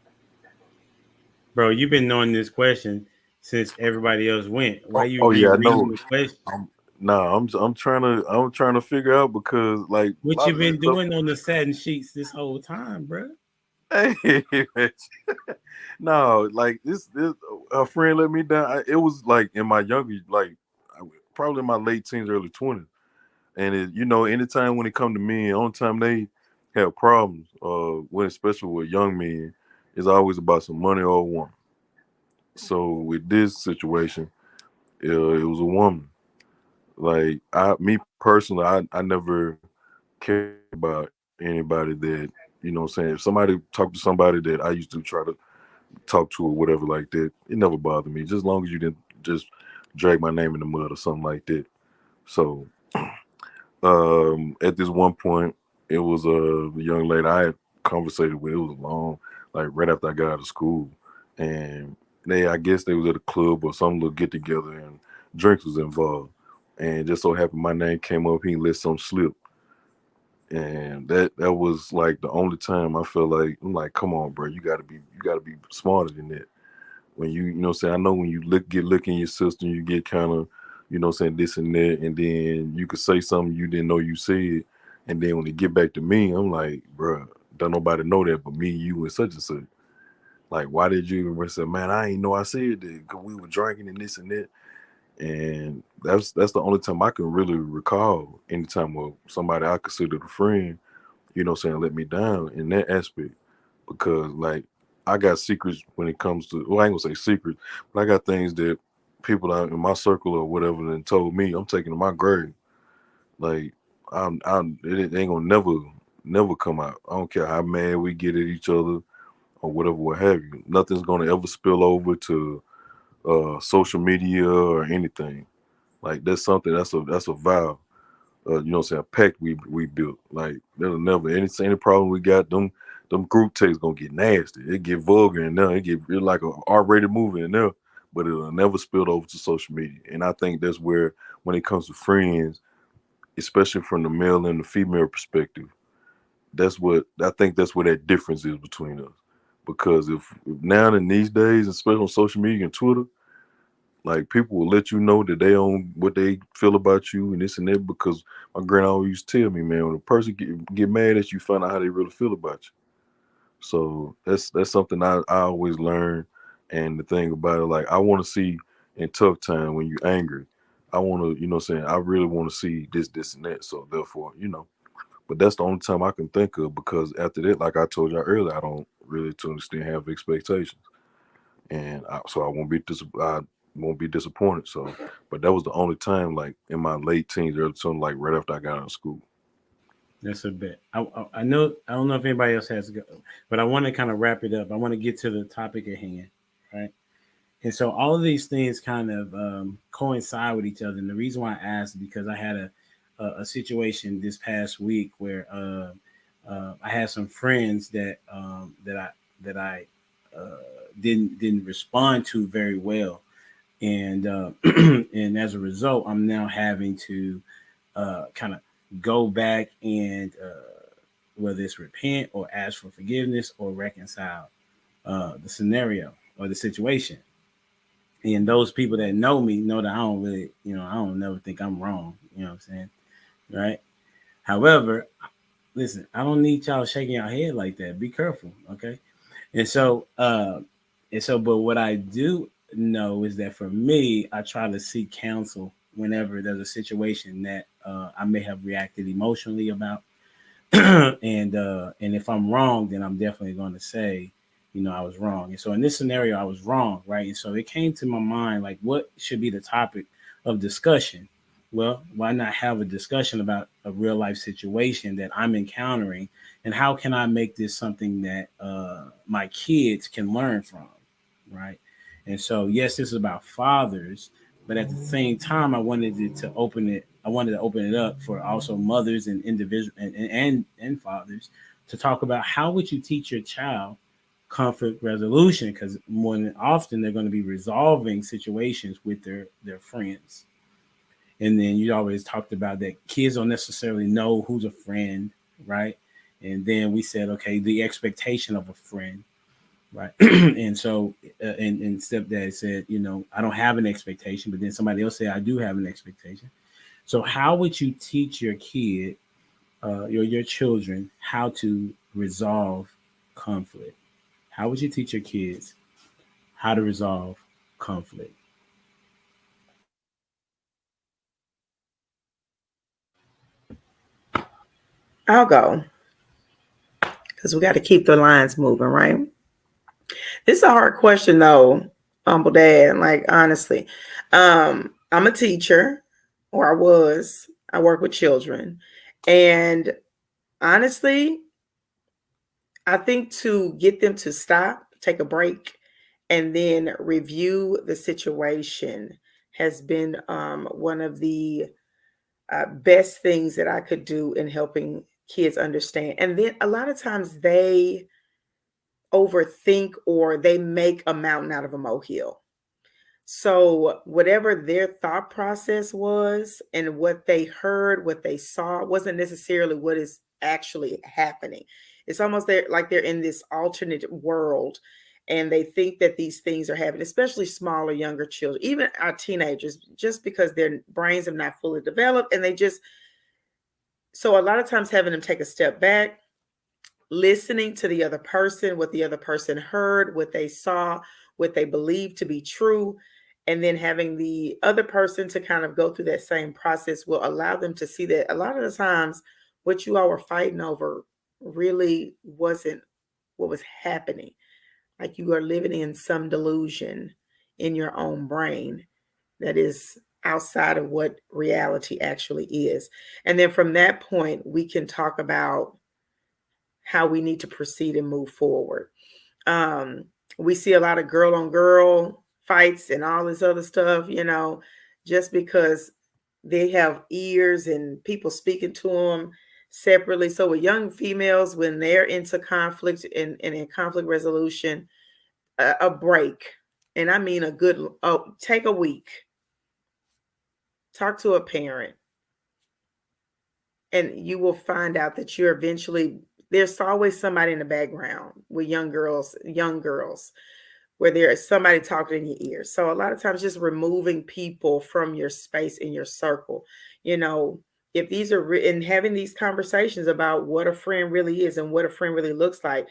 Speaker 1: Bro, you've been knowing this question since everybody else went. Why you
Speaker 4: Oh yeah, I
Speaker 1: rereading
Speaker 4: know.
Speaker 1: the question?
Speaker 4: I'm trying to figure out because like a
Speaker 1: What
Speaker 4: lot
Speaker 1: you
Speaker 4: of this
Speaker 1: been
Speaker 4: stuff.
Speaker 1: doing on the satin sheets this whole time, bro?
Speaker 4: Hey, no, like this a friend let me down. It was like in my younger, like probably in my late teens, early 20s, and anytime when it come to men, only time they have problems, when especially with young men, is always about some money or a woman. So with this situation, it was a woman. Like me personally, I never cared about anybody that what I'm saying. If somebody talked to somebody that I used to try to talk to or whatever like that, it never bothered me. Just as long as you didn't just drag my name in the mud or something like that. So at this one point, it was a young lady I had conversated with. It was long, like right after I got out of school, and I guess they was at a club or some little get together, and drinks was involved, and just so happened my name came up. He let some slip, and that was like the only time I felt like I'm like, come on, bro, you gotta be smarter than that. When I know when you look in your system, you get kind of, this and that, and then you could say something you didn't know you said, and then when they get back to me, I'm like, bruh, don't nobody know that but me, you, and such and such. Like, why did you even say, man? I ain't know I said that because we were drinking and this and that, and that's the only time I can really recall any time of somebody I considered a friend, let me down in that aspect. Because like I got secrets when it comes to, well, I ain't gonna say secrets, but I got things that people out in my circle or whatever then told me I'm taking to my grave. Like it ain't gonna never come out. I don't care how mad we get at each other or whatever, what have you. Nothing's gonna ever spill over to social media or anything. Like that's a vow, a pact we built. Like there'll never any problem we got. Them group texts gonna get nasty. It get vulgar in there. It get real like a R-rated movie in there, but it'll never spill over to social media. And I think that's where, when it comes to friends, especially from the male and the female perspective, I think that's where that difference is between us. Because if now in these days, especially on social media and Twitter, like people will let you know that they own what they feel about you and this and that. Because my grandma always used to tell me, man, when a person get mad at you, find out how they really feel about you. So that's something I always learn. And the thing about it, like I want to see in tough time when you're angry, I want to, I really want to see this, and that. So therefore, but that's the only time I can think of, because after that, like I told you earlier, I don't really to an extent have expectations, and so I won't be disappointed. So, but that was the only time, like in my late teens, early something like right after I got out of school.
Speaker 1: That's a bit. I know. I don't know if anybody else has to go, but I want to kind of wrap it up. I want to get to the topic at hand, right? And so all of these things kind of coincide with each other. And the reason why I asked is because I had a situation this past week where I had some friends that I uh, didn't respond to very well, and and as a result, I'm now having to kind of go back and whether it's repent or ask for forgiveness or reconcile the scenario or the situation. And those people that know me know that I don't really, I don't never think I'm wrong. You know what I'm saying? Right. However, listen, I don't need y'all shaking your head like that. Be careful. Okay. And so, but what I do know is that for me, I try to seek counsel whenever there's a situation that I may have reacted emotionally about, and if I'm wrong, then I'm definitely going to say, I was wrong. And so in this scenario, I was wrong, right? And so it came to my mind like, what should be the topic of discussion. Well, why not have a discussion about a real life situation that I'm encountering, and how can I make this something that my kids can learn from, right? And so, yes, this is about fathers, but at the same time, I wanted it to open it. I wanted to open it up for also mothers and individual and fathers to talk about how would you teach your child conflict resolution, because more than often they're going to be resolving situations with their friends. And then you always talked about that kids don't necessarily know who's a friend, right? And then we said, okay, the expectation of a friend, right? And so, and stepdad said, I don't have an expectation, but then somebody else said, I do have an expectation. So, how would you teach your kid, your children, how to resolve conflict? How would you teach your kids how to resolve conflict?
Speaker 3: I'll go because we got to keep the lines moving, right? This is a hard question, though, Humble Dad. Like, honestly, I'm a teacher, or I was. I work with children. And honestly, I think to get them to stop, take a break, and then review the situation has been one of the best things that I could do in helping kids understand. And then a lot of times they overthink or they make a mountain out of a molehill. So, whatever their thought process was and what they heard, what they saw, wasn't necessarily what is actually happening. It's almost like they're in this alternate world and they think that these things are happening, especially smaller, younger children, even our teenagers, just because their brains have not fully developed. And so a lot of times having them take a step back, listening to the other person, what the other person heard, what they saw, what they believed to be true, and then having the other person to kind of go through that same process will allow them to see that a lot of the times what you all were fighting over really wasn't what was happening. Like you are living in some delusion in your own brain that is outside of what reality actually is. And then from that point, we can talk about how we need to proceed and move forward. Um, we see a lot of girl on girl fights and all this other stuff, just because they have ears and people speaking to them separately. So with young females, when they're into conflict and in conflict resolution, a break, and I mean take a week, talk to a parent, and you will find out that you're eventually there's always somebody in the background with young girls where there is somebody talking in your ear. So a lot of times just removing people from your space in your circle, you know, if these are and having these conversations about what a friend really is and what a friend really looks like.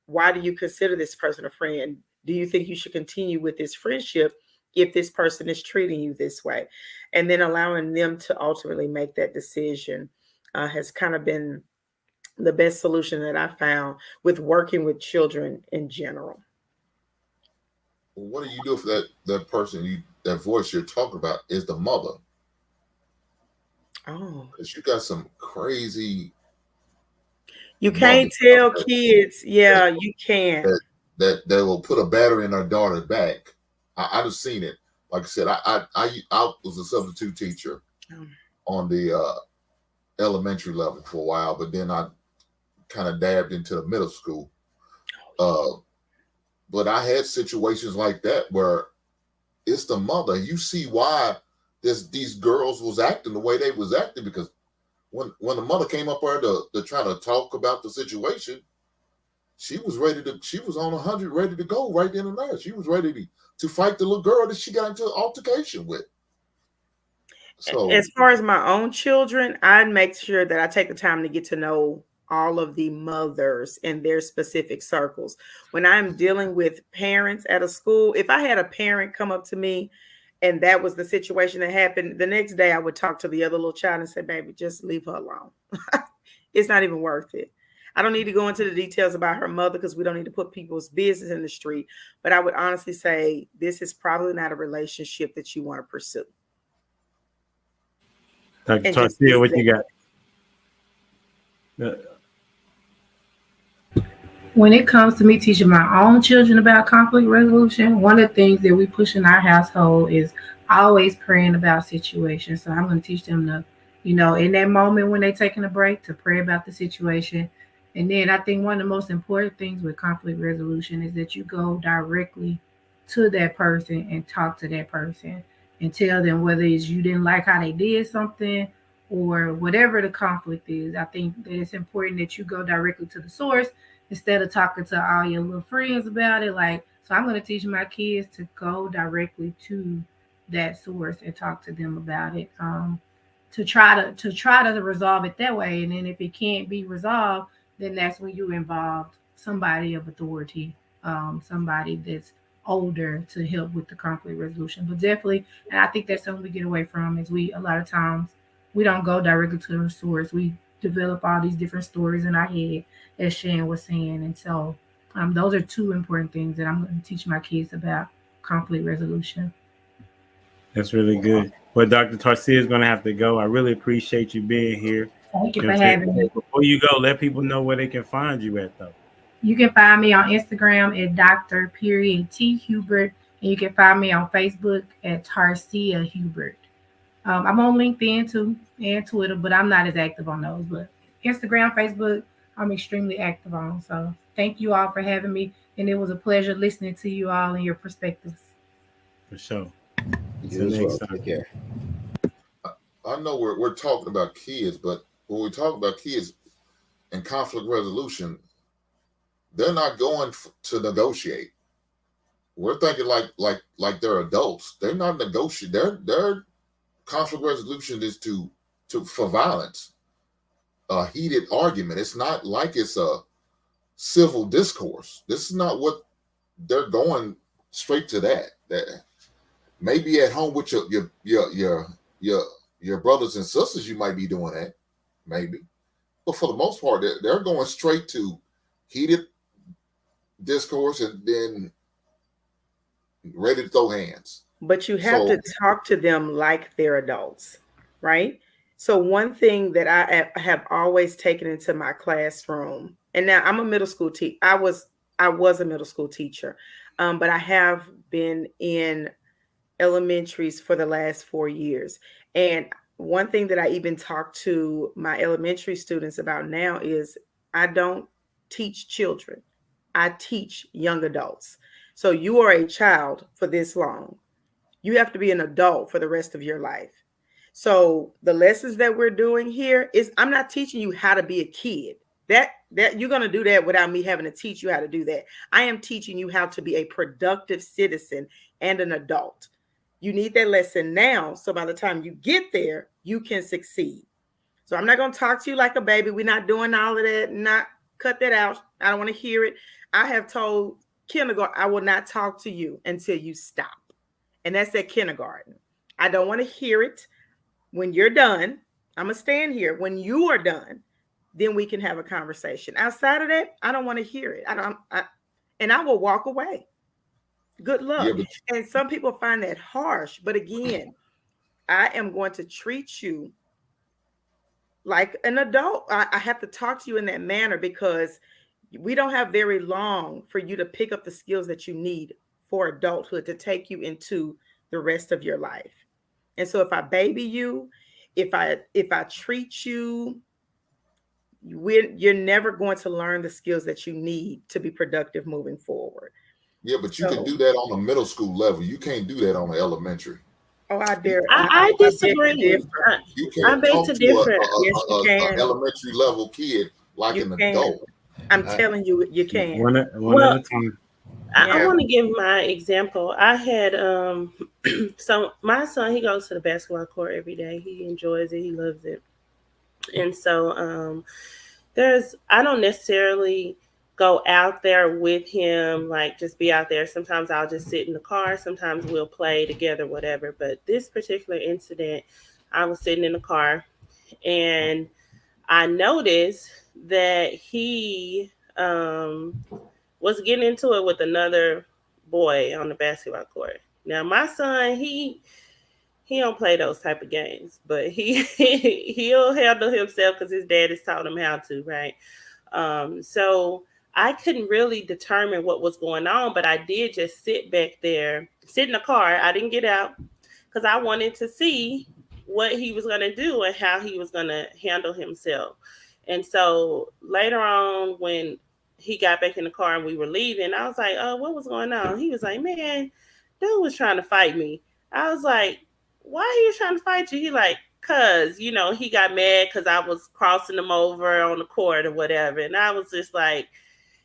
Speaker 3: Why do you consider this person a friend? Do you think you should continue with this friendship if this person is treating you this way? And then allowing them to ultimately make that decision has kind of been the best solution that I found with working with children in general.
Speaker 7: Well, what do you do for that person that voice you're talking about is the mother?
Speaker 3: Oh,
Speaker 7: Because you got some crazy
Speaker 3: you can't
Speaker 7: mothers out
Speaker 3: tell
Speaker 7: there
Speaker 3: kids.
Speaker 7: that
Speaker 3: Yeah, you can.
Speaker 7: that will put a battery in their daughter's back. I just seen it. Like I said, I was a substitute teacher
Speaker 3: Oh,
Speaker 7: on the elementary level for a while, but then I kind of dabbed into the middle school. Uh, but I had situations like that where it's the mother. You see why these girls was acting the way they was acting, because when the mother came up there to try to talk about the situation, she was on 100 ready to go right then and there. She was ready to fight the little girl that she got into an altercation with. So
Speaker 3: as far as my own children, I make sure that I take the time to get to know all of the mothers in their specific circles. When I'm dealing with parents at a school, if I had a parent come up to me and that was the situation that happened, the next day I would talk to the other little child and say, baby, just leave her alone. It's not even worth it. I don't need to go into the details about her mother because we don't need to put people's business in the street. But I would honestly say this is probably not a relationship that you want to pursue.
Speaker 1: Dr.
Speaker 3: and just
Speaker 1: Tarcia,
Speaker 3: be
Speaker 1: what you
Speaker 3: there.
Speaker 1: got? Uh,
Speaker 6: When it comes to me teaching my own children about conflict resolution, one of the things that we push in our household is always praying about situations. So I'm going to teach them to, in that moment when they're taking a break, to pray about the situation. And then I think one of the most important things with conflict resolution is that you go directly to that person and talk to that person and tell them whether it's you didn't like how they did something or whatever the conflict is. I think that it's important that you go directly to the source instead of talking to all your little friends about it. Like, so I'm going to teach my kids to go directly to that source and talk to them about it. To try to resolve it that way, and then if it can't be resolved, then that's when you involve somebody of authority, somebody that's older to help with the conflict resolution. But definitely, and I think that's something we get away from is we a lot of times we don't go directly to the source. We develop all these different stories in our head, as Shan was saying. And so those are two important things that I'm going to teach my kids about conflict resolution.
Speaker 1: that's really good. Well, Dr. Tarcia is going to have to go. I really appreciate you being here.
Speaker 6: Thank you
Speaker 1: You know
Speaker 6: for
Speaker 1: what I'm saying?
Speaker 6: having me.
Speaker 1: Before you go, let people know where they can find you at, though.
Speaker 6: You can find me on Instagram at Dr. Period T Hubert, and you can find me on Facebook at Tarcia Hubert. I'm on LinkedIn too and Twitter, but I'm not as active on those. But Instagram, Facebook, I'm extremely active on. So thank you all for having me, and it was a pleasure listening to you all and your perspectives.
Speaker 1: For sure.
Speaker 2: You
Speaker 1: Until
Speaker 2: as
Speaker 1: next
Speaker 2: well.
Speaker 1: time.
Speaker 2: Take care.
Speaker 7: I know we're talking about kids, but when we talk about kids and conflict resolution, they're not going to negotiate. We're thinking like they're adults. They're not negotiating. Their conflict resolution is to for violence, a heated argument. It's not like it's a civil discourse. This is not what they're going straight to that. That maybe at home with your your brothers and sisters, you might be doing that, maybe. But for the most part, they're going straight to heated discourse and then ready to throw hands.
Speaker 3: But you have to
Speaker 7: So
Speaker 3: talk to them like they're adults, right? So one thing that have always taken into my classroom, and now I'm a middle school teacher. I was a middle school teacher, but I have been in elementaries for the last 4 years. And one thing that I even talk to my elementary students about now is I don't teach children. I teach young adults. So you are a child for this long. You have to be an adult for the rest of your life. So the lessons that we're doing here is I'm not teaching you how to be a kid. That you're going to do that without me having to teach you how to do that. I am teaching you how to be a productive citizen and an adult. You need that lesson now so by the time you get there, you can succeed. So I'm not going to talk to you like a baby. We're not doing all of that. Not cut that out. I don't want to hear it. I have told kindergarten, I will not talk to you until you stop. And that's at kindergarten. I don't want to hear it. When you're done, I'm going to stand here. When you are done, then we can have a conversation. Outside of that, I don't want to hear it. And I will walk away. Good
Speaker 7: yeah,
Speaker 3: luck.
Speaker 7: but
Speaker 3: And some people find that harsh. But again, I am going to treat you like an adult. I have to talk to you in that manner because we don't have very long for you to pick up the skills that you need for adulthood to take you into the rest of your life. And so if I baby you, if I treat you, you're never going to learn the skills that you need to be productive moving forward.
Speaker 7: yeah, but you can
Speaker 3: So,
Speaker 7: do that on a middle school level. You can't do that on an elementary.
Speaker 3: oh, I
Speaker 7: You
Speaker 3: dare,
Speaker 5: I
Speaker 3: I beg to
Speaker 5: disagree.
Speaker 3: differ.
Speaker 7: you
Speaker 5: I
Speaker 7: can't
Speaker 5: beg
Speaker 7: talk
Speaker 5: to
Speaker 7: to a,
Speaker 5: differ.
Speaker 7: a,
Speaker 3: Yes, you
Speaker 7: a, a
Speaker 3: can.
Speaker 7: elementary level kid like
Speaker 3: You
Speaker 7: an
Speaker 3: can.
Speaker 7: adult.
Speaker 3: I'm
Speaker 2: I,
Speaker 3: telling you, you can.
Speaker 1: One at
Speaker 5: Well,
Speaker 1: a time.
Speaker 5: I
Speaker 3: Yeah.
Speaker 5: want to give my example. I had so my son, he goes to the basketball court every day. He enjoys it. He loves it. And so there's I don't necessarily go out there with him, like just be out there. Sometimes I'll just sit in the car. Sometimes we'll play together, whatever. But this particular incident, I was sitting in the car and I noticed that he was getting into it with another boy on the basketball court. Now my son, he don't play those type of games, but he'll handle himself because his dad has taught him how to, right? So I couldn't really determine what was going on, but I did just sit back there, sit in the car. I didn't get out because I wanted to see what he was going to do and how he was going to handle himself. And so later on, when he got back in the car and we were leaving, I was like, "Oh, what was going on?" He was like, "Man, dude was trying to fight me." I was like, "Why he was trying to fight you?" He like, "Cause he got mad because I was crossing him over on the court or whatever." And I was just like,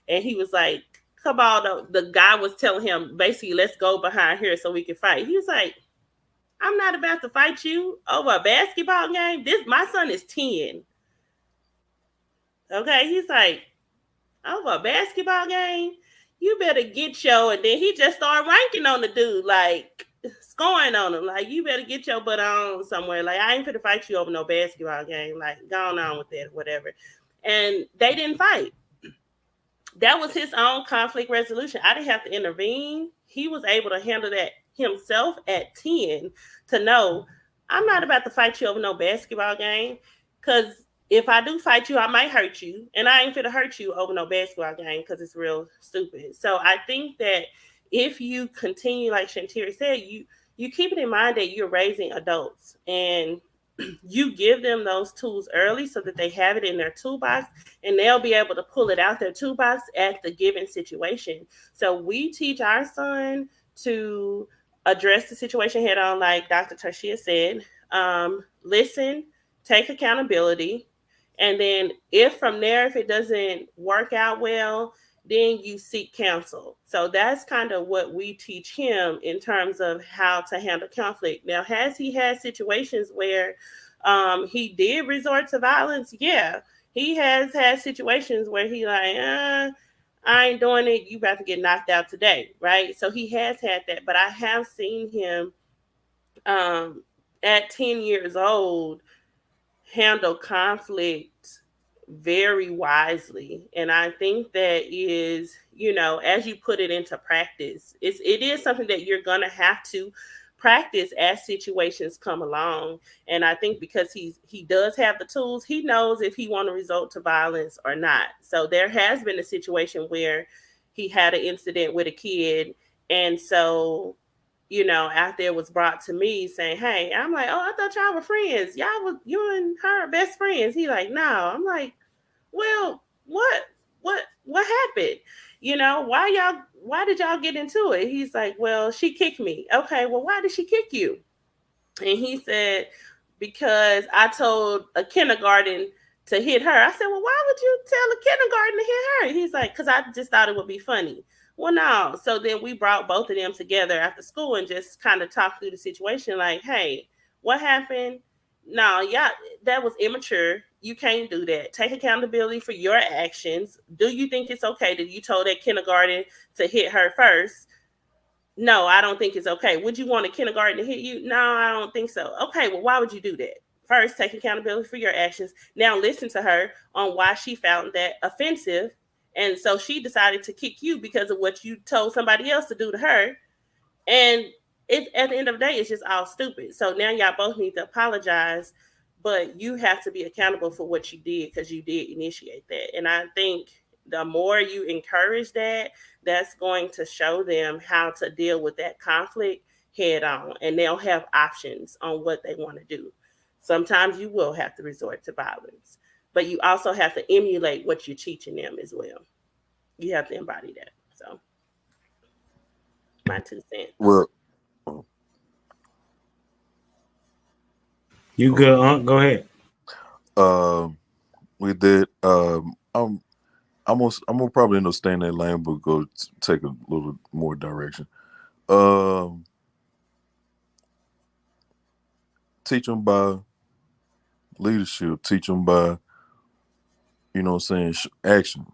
Speaker 5: and he was like, "Come on." The guy was telling him basically, "Let's go behind here so we can fight." He was like, "I'm not about to fight you over a basketball game. My son is 10. Okay." He's like, "Over a basketball game? You better get your," and then he just started ranking on the dude, like scoring on him. Like, "You better get your butt on somewhere. Like, I ain't finna fight you over no basketball game. Like, going on with that, whatever." And they didn't fight. That was his own conflict resolution. I didn't have to intervene. He was able to handle that himself at 10 to know, I'm not about to fight you over no basketball game, because if I do fight you, I might hurt you, and I ain't finna hurt you over no basketball game because it's real stupid. So I think that if you continue, like Shantiri said, you keep it in mind that you're raising adults, and you give them those tools early so that they have it in their toolbox, and they'll be able to pull it out their toolbox at the given situation. So we teach our son to address the situation head on, like Dr. Tarshia said. Listen, take accountability, and then if from there, if it doesn't work out well, then you seek counsel. So that's kind of what we teach him in terms of how to handle conflict. Now, has he had situations where he did resort to violence? Yeah, he has had situations where he like, I ain't doing it. You about to get knocked out today, right? So he has had that, but I have seen him at 10 years old handle conflict very wisely. And I think that is, as you put it into practice, it is something that you're gonna have to practice as situations come along. And I think because he does have the tools, he knows if he want to resort to violence or not. So there has been a situation where he had an incident with a kid, and so after it was brought to me saying, "Hey," I'm like, "Oh, I thought y'all were friends. You and her best friends." He like, "No." I'm like, "Well, what happened? Why did y'all get into it?" He's like, "Well, she kicked me." Okay, well, why did she kick you? And he said, "Because I told a kindergarten to hit her." I said, "Well, why would you tell a kindergarten to hit her?" He's like, "Because I just thought it would be funny." Well, no. So then we brought both of them together after school and just kind of talked through the situation. Like, "Hey, what happened? No, yeah, that was immature. You can't do that. Take accountability for your actions. Do you think it's okay that you told that kindergarten to hit her first? No, I don't think it's okay. Would you want a kindergarten to hit you? No, I don't think so. Okay, well, why would you do that? First, take accountability for your actions. Now listen to her on why she found that offensive. And so she decided to kick you because of what you told somebody else to do to her. And at the end of the day, it's just all stupid. So now y'all both need to apologize, but you have to be accountable for what you did because you did initiate that. And I think the more you encourage that, that's going to show them how to deal with that conflict head on, and they'll have options on what they want to do. Sometimes you will have to resort to violence, but you also have to emulate what you're teaching them as well. You have to embody that. So, my 2 cents.
Speaker 4: Well,
Speaker 1: You good? Go ahead.
Speaker 4: With that, I'm gonna probably end up staying in that lane, but go take a little more direction. Teach them by leadership. Teach them by, action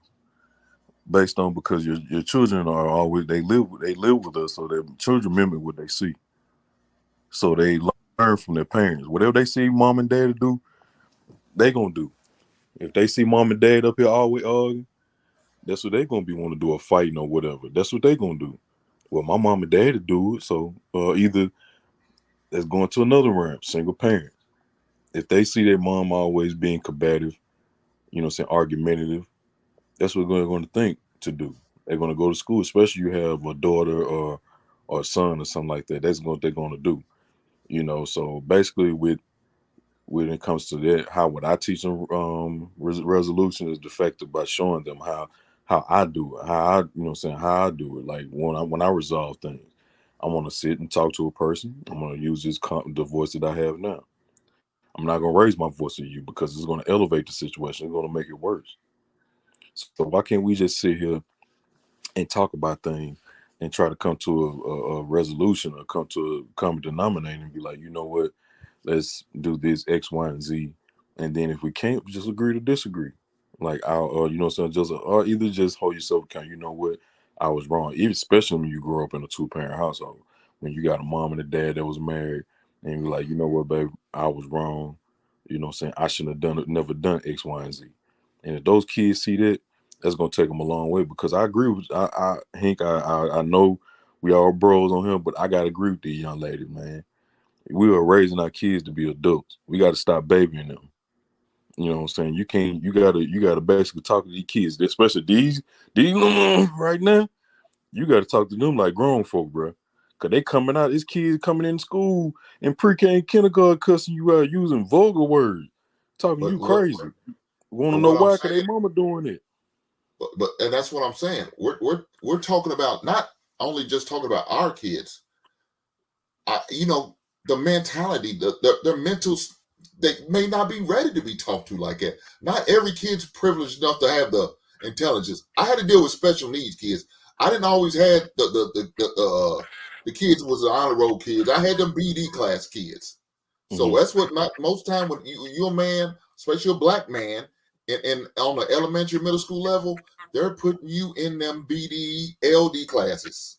Speaker 4: based on, because your children are always, they live with us, so their children mimic what they see. So they learn from their parents. Whatever they see mom and dad do, they gonna do. If they see mom and dad up here always arguing, that's what they gonna be want to do, a fighting or whatever. That's what they gonna do. Well, my mom and dad do it, so either Let's go into another realm. Single parent. If they see their mom always being combative, saying argumentative, that's what they're going to think to do. They're going to go to school, especially you have a daughter or a son or something like that. That's what they're going to do. So basically, when it comes to that, how would I teach them resolution is defective by showing them how I do it, how I do it. Like when I resolve things, I want to sit and talk to a person. I'm going to use the voice that I have now. I'm not going to raise my voice at you because it's going to elevate the situation. It's going to make it worse. So why can't we just sit here and talk about things and try to come to a resolution or come to a common denominator and be like, you know what, let's do this X, Y, and Z, and then if we can't, we just agree to disagree. Like so just or either just hold yourself account. You know what, I was wrong. Even especially when you grow up in a 2-parent household, when you got a mom and a dad that was married, and you're like, you know what, babe, I was wrong. I shouldn't have done it, never done X, Y, and Z. And if those kids see that, that's gonna take them a long way. Because I agree with Hank. I know we all bros on him, but I gotta agree with these young ladies, man. We are raising our kids to be adults. We got to stop babying them. You know what I'm saying? You gotta basically talk to these kids, especially these right now. You gotta talk to them like grown folk, bro. Cause they coming out, these kids coming in school in pre-K and kindergarten cussing you out using vulgar words, talking
Speaker 7: But
Speaker 4: you
Speaker 7: look,
Speaker 4: crazy. Want to
Speaker 7: but
Speaker 4: know
Speaker 7: what I'm
Speaker 4: why? Cause they
Speaker 7: saying,
Speaker 4: mama doing it.
Speaker 7: but and that's what I'm saying. We're talking about not only just talking about our kids. The mentality, their mentals, they may not be ready to be talked to like that. Not every kid's privileged enough to have the intelligence. I had to deal with special needs kids. I didn't always have the kids was the honor roll kids. I had them BD class kids. So that's what most time when you're a man, especially a black man, and on the elementary, middle school level, they're putting you in them BD LD classes,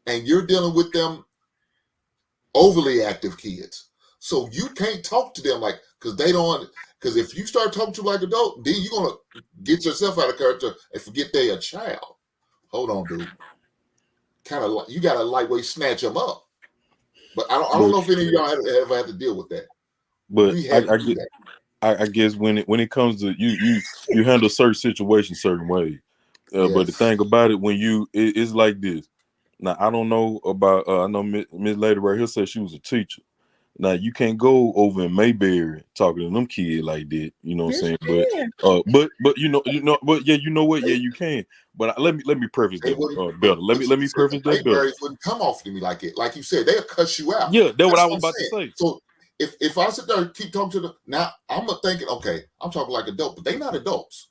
Speaker 7: and you're dealing with them overly active kids. So you can't talk to them like because if you start talking to them like adult, then you're gonna get yourself out of character and forget they're a child. Hold on, dude. Kind of like you got to lightweight snatch them up. But I don't
Speaker 4: But
Speaker 7: know if any of y'all ever had to deal with that.
Speaker 4: but
Speaker 7: We
Speaker 4: I,
Speaker 7: had to
Speaker 4: I
Speaker 7: do
Speaker 4: get
Speaker 7: that.
Speaker 4: I guess when it comes to you handle certain situations certain ways. But the
Speaker 7: Yes.
Speaker 4: thing about it, it's like this. Now I don't know about. I know Miss Lady right here said she was a teacher. Now you can't go over in Mayberry talking to them kids like that. You know what I'm
Speaker 3: Yes,
Speaker 4: saying?
Speaker 3: you can.
Speaker 4: But but yeah, you know what? Yeah, you can. But let me preface
Speaker 7: They
Speaker 4: that
Speaker 7: wouldn't.
Speaker 4: better. Let me
Speaker 7: The
Speaker 4: preface that better.
Speaker 7: Mayberries wouldn't come off to me like it. Like you said, they'll cuss you out.
Speaker 4: Yeah, that's what
Speaker 7: That's
Speaker 4: I
Speaker 7: what
Speaker 4: was
Speaker 7: I'm
Speaker 4: about to
Speaker 7: saying.
Speaker 4: say.
Speaker 7: So if I sit there and keep talking to them, now I'm thinking, okay, I'm talking like adult, but they not adults.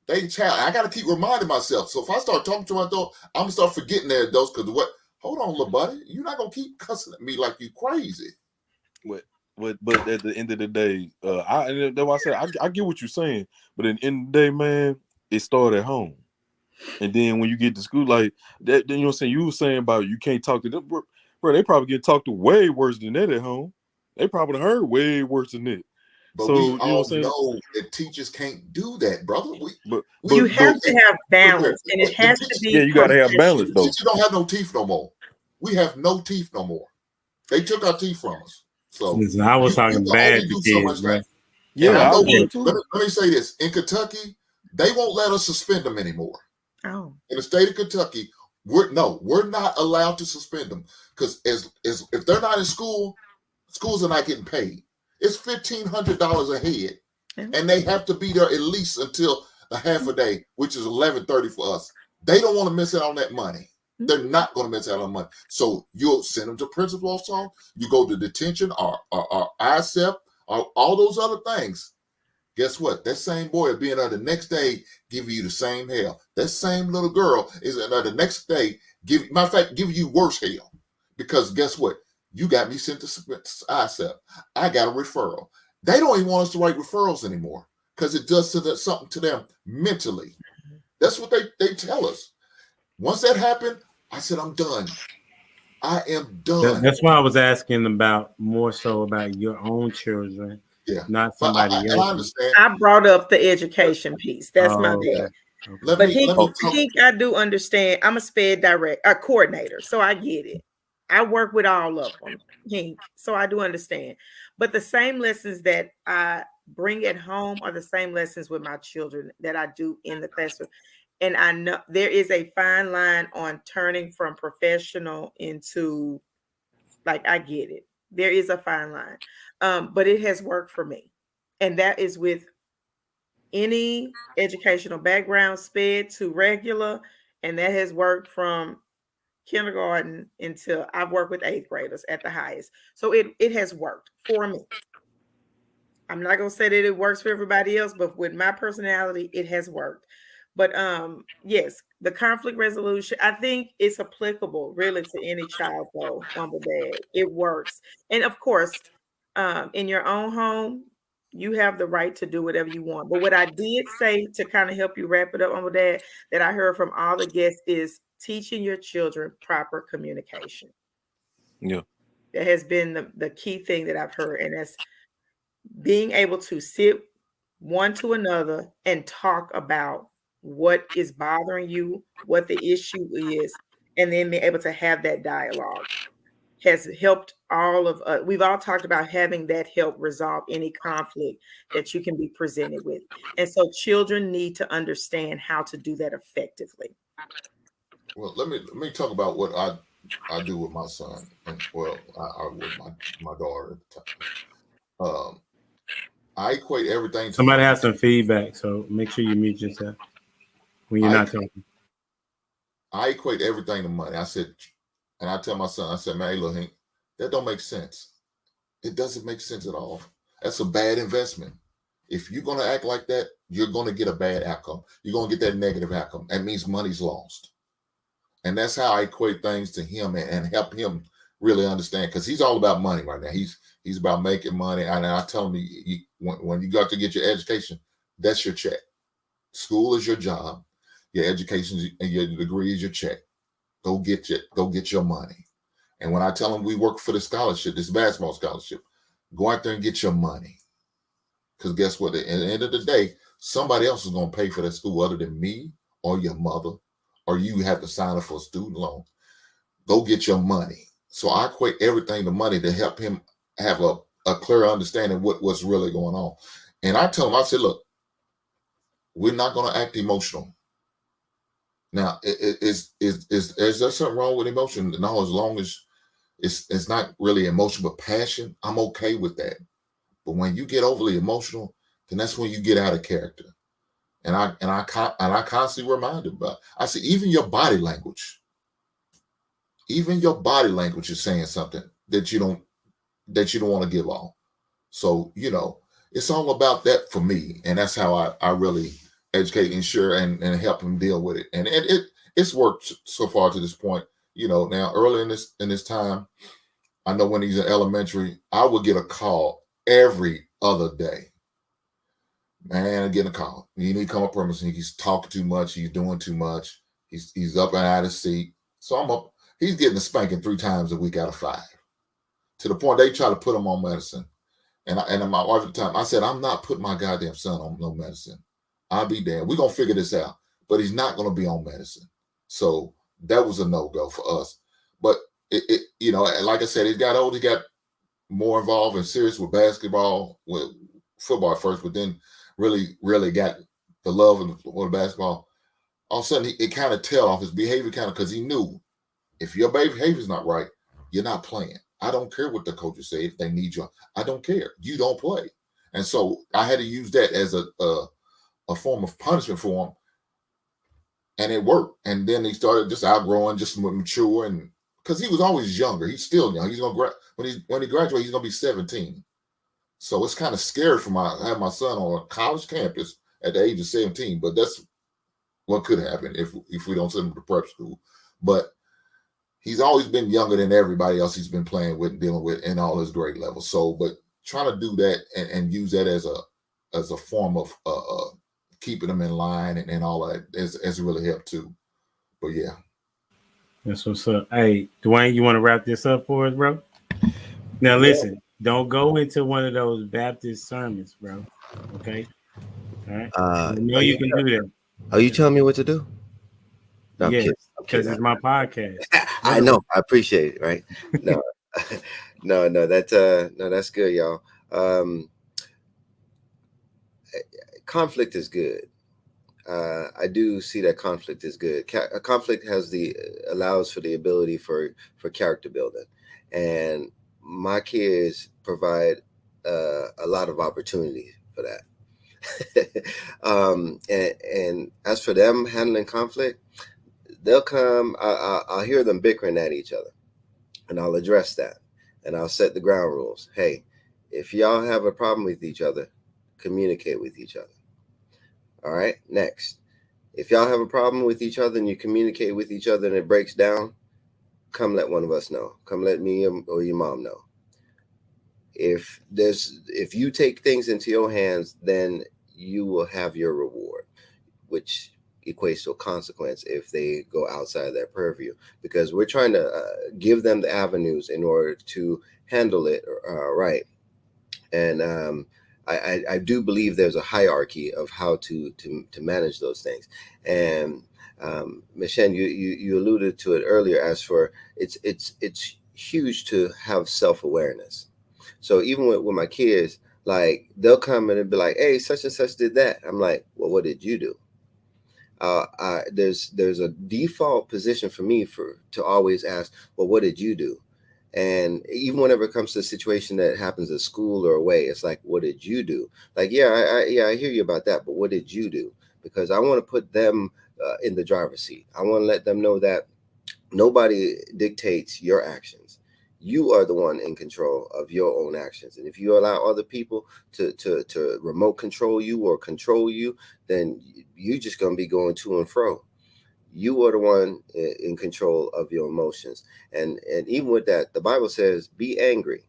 Speaker 7: They child. I got to keep reminding myself. So if I start talking to my adult, I'm gonna start forgetting they're adults. Because what? Hold on, little buddy, you're not gonna keep cussing at me like you crazy.
Speaker 4: But at the end of the day, that's why I said I get what you're saying. But at the end of the day, man, it started at home. And then when you get to school, like that, then you know what I'm saying. You were saying about you can't talk to them, bro. They probably get talked to way worse than that at home. They probably heard way worse than that.
Speaker 7: But we
Speaker 4: So you know
Speaker 7: all
Speaker 4: what I'm saying.
Speaker 7: know that teachers can't do that, brother.
Speaker 4: But
Speaker 3: You
Speaker 4: but
Speaker 7: We
Speaker 3: have
Speaker 4: but
Speaker 7: know
Speaker 3: to
Speaker 7: it.
Speaker 3: have
Speaker 7: Look here,
Speaker 3: balance, and it
Speaker 7: the
Speaker 3: has to
Speaker 7: teachers,
Speaker 4: yeah,
Speaker 3: be
Speaker 4: you gotta have balance
Speaker 3: professional.
Speaker 7: the
Speaker 4: though.
Speaker 7: teachers don't have no teeth no more. We have no teeth no more. They took our teeth from us. So
Speaker 1: Listen, I was
Speaker 7: you
Speaker 1: talking
Speaker 7: can
Speaker 1: bad
Speaker 7: only
Speaker 1: to
Speaker 7: do so
Speaker 1: kids,
Speaker 7: much
Speaker 1: bro.
Speaker 7: things. And
Speaker 4: Yeah,
Speaker 7: I
Speaker 4: I
Speaker 7: know
Speaker 4: would
Speaker 7: let
Speaker 4: too.
Speaker 7: me say this. In Kentucky, they won't let us suspend them anymore.
Speaker 3: Oh,
Speaker 7: In the state of Kentucky, we're not allowed to suspend them. Because as if they're not in school, schools are not getting paid. It's $1,500 a head. And they have to be there at least until a half a day, which is 11:30 for us. They don't want to miss out on that money. They're not going to miss out on money. So you'll send them to principal's office. You go to detention or ISEP or all those other things. Guess what? That same boy will be in there the next day, giving you the same hell. That same little girl is in there the next day, matter of fact, give you worse hell. Because guess what? You got me sent to ISEP. I got a referral. They don't even want us to write referrals anymore because it does something to them mentally. That's what they tell us. Once that happened, I said, I'm done. I am done.
Speaker 1: That's why I was asking about more so about your own children,
Speaker 7: Yeah.
Speaker 1: not
Speaker 7: But
Speaker 1: somebody
Speaker 7: I
Speaker 1: else's.
Speaker 7: understand.
Speaker 3: I brought up the education piece. That's my
Speaker 1: Oh,
Speaker 3: bad.
Speaker 1: okay. Okay.
Speaker 7: Let
Speaker 3: But
Speaker 7: me
Speaker 3: he,
Speaker 7: let me talk.
Speaker 3: I do understand. I'm a SPED a coordinator, so I get it. I work with all of them, Hank, so I do understand. But the same lessons that I bring at home are the same lessons with my children that I do in the classroom. And I know there is a fine line on turning from professional into, like, I get it. There is a fine line. But it has worked for me. And that is with any educational background, sped to regular. And that has worked from kindergarten until I've worked with eighth graders at the highest. So it has worked for me. I'm not gonna say that it works for everybody else, but with my personality, it has worked. But yes, the conflict resolution, I think it's applicable really to any child though, Mama Dad. It works. And of course, in your own home, you have the right to do whatever you want. But what I did say to kind of help you wrap it up, Mama Dad, that I heard from all the guests is teaching your children proper communication.
Speaker 4: Yeah.
Speaker 3: That has been the key thing that I've heard. And that's being able to sit one to another and talk about what is bothering you, what the issue is, and then being able to have that dialogue has helped all of us. We've all talked about having that help resolve any conflict that you can be presented with. And so children need to understand how to do that effectively.
Speaker 7: Well, let me talk about what I do with my son, and well, I with my daughter at the time. I equate everything to
Speaker 1: Somebody
Speaker 7: money.
Speaker 1: has some feedback, so make sure you mute yourself when you're
Speaker 7: I
Speaker 1: not talking.
Speaker 7: I equate everything to money. I said, and I tell my son, I said, man, hey, look, Hank, that don't make sense. It doesn't make sense at all. That's a bad investment. If you're gonna act like that, you're gonna get a bad outcome. You're gonna get that negative outcome. That means money's lost. And that's how I equate things to him and help him really understand, because he's all about money right now. He's about making money. And I tell him, when you got to get your education, that's your check. School is your job. Your education and your degree is your check. Go get your money. And when I tell him we work for the scholarship, this basketball scholarship, go out there and get your money. Because guess what? At the end of the day, somebody else is going to pay for that school other than me or your mother, or you have to sign up for a student loan. Go get your money. So I equate everything to money to help him have a clear understanding of what's really going on. And I tell him, I said, look, we're not going to act emotional. Now, is there something wrong with emotion? No, as long as it's not really emotion, but passion, I'm okay with that. But when you get overly emotional, then that's when you get out of character. And I constantly remind him about. I say, even your body language is saying something that you don't want to give off. So it's all about that for me, and that's how I really educate, ensure, and help him deal with it. And it's worked so far to this point. Now early in this time, I know when he's in elementary, I would get a call every other day. Man, I'm getting a call. You need to come up premises. He's talking too much. He's doing too much. He's up and out of seat. So I'm up. He's getting a spanking 3 times a week out of 5. To the point they try to put him on medicine. And my wife at the time, I said, I'm not putting my goddamn son on no medicine. I'll be damned. We're gonna figure this out. But he's not gonna be on medicine. So that was a no-go for us. But it like I said, he got old, he got more involved and serious with basketball, with football at first, but then really, really got the love for the basketball. All of a sudden, it kind of tailed off his behavior, because he knew if your behavior's not right, you're not playing. I don't care what the coaches say. If they need you, I don't care. You don't play. And so I had to use that as a form of punishment for him, and it worked. And then he started just outgrowing, just mature, and because he was always younger, he's still young. He's gonna when he graduates, he's gonna be 17. So it's kind of scary for have my son on a college campus at the age of 17. But that's what could happen if we don't send him to prep school. But he's always been younger than everybody else he's been playing with and dealing with in all his grade levels. So, but trying to do that and use that as a form of keeping them in line and all that has really helped too. But yeah.
Speaker 1: That's what's up. Hey, Dwayne, you want to wrap this up for us, bro? Now listen, don't go into one of those Baptist sermons, bro. Okay? All right. You can do that.
Speaker 2: Are you telling me what to do? No,
Speaker 1: Yes. because it's my podcast.
Speaker 2: I know. I appreciate it. Right? No, no. That's good, y'all. Conflict is good. I do see that conflict is good. A conflict allows for the ability for character building, and my kids provide a lot of opportunity for that. And as for them handling conflict, they'll come. I'll hear them bickering at each other, and I'll address that, and I'll set the ground rules. Hey, if y'all have a problem with each other, communicate with each other. All right. Next, if y'all have a problem with each other and you communicate with each other and it breaks down, come let one of us know. Come let me or your mom know. If you take things into your hands, then you will have your reward, which equates to a consequence if they go outside their purview, because we're trying to give them the avenues in order to handle it right. And I do believe there's a hierarchy of how to manage those things. And Michelle, you alluded to it earlier. As for it's huge to have self-awareness. So even with my kids, like they'll come in and be like, "Hey, such and such did that." I'm like, "Well, what did you do?" There's a default position for me to always ask, "Well, what did you do?" And even whenever it comes to a situation that happens at school or away, it's like, what did you do? Like, I hear you about that, but what did you do? Because I want to put them in the driver's seat. I want to let them know that nobody dictates your actions. You are the one in control of your own actions. And if you allow other people to remote control you or control you, then you're just going to be going to and fro. You are the one in control of your emotions. And even with that, the Bible says, be angry,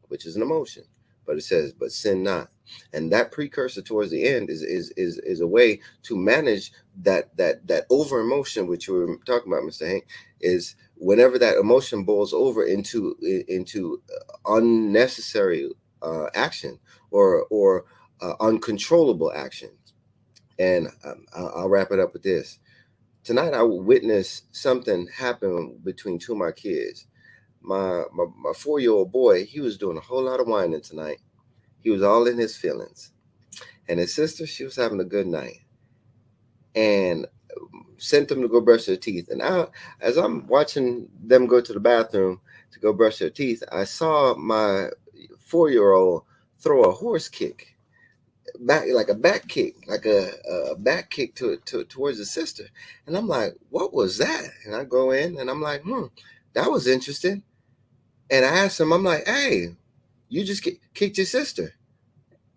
Speaker 2: which is an emotion, but it says, but sin not. And that precursor towards the end is a way to manage that over emotion, which you were talking about, Mr. Hank, is whenever that emotion boils over into unnecessary action or uncontrollable action. And I'll wrap it up with this. Tonight, I witnessed something happen between two of my kids. My 4-year-old boy, he was doing a whole lot of whining tonight. He was all in his feelings. And his sister, she was having a good night. And sent them to go brush their teeth. And as I'm watching them go to the bathroom to go brush their teeth, I saw my 4-year-old throw a horse kick. Back, like a back kick, like a back kick towards the sister. And I'm like, what was that? And I go in and I'm like, that was interesting. And I asked him, I'm like, hey, you just kicked your sister.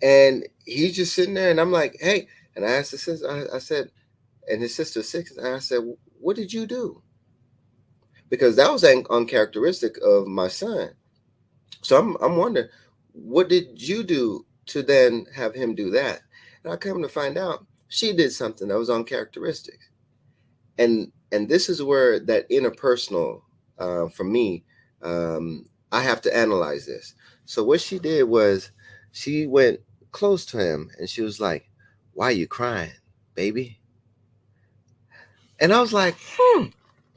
Speaker 2: And he's just sitting there and I'm like, hey. And I asked the sister, I said, and his sister's 6, and I said, what did you do? Because that was uncharacteristic of my son. So I'm wondering, what did you do to then have him do that? And I come to find out she did something that was uncharacteristic. And this is where that interpersonal, for me, I have to analyze this. So what she did was she went close to him and she was like, why are you crying, baby? And I was like,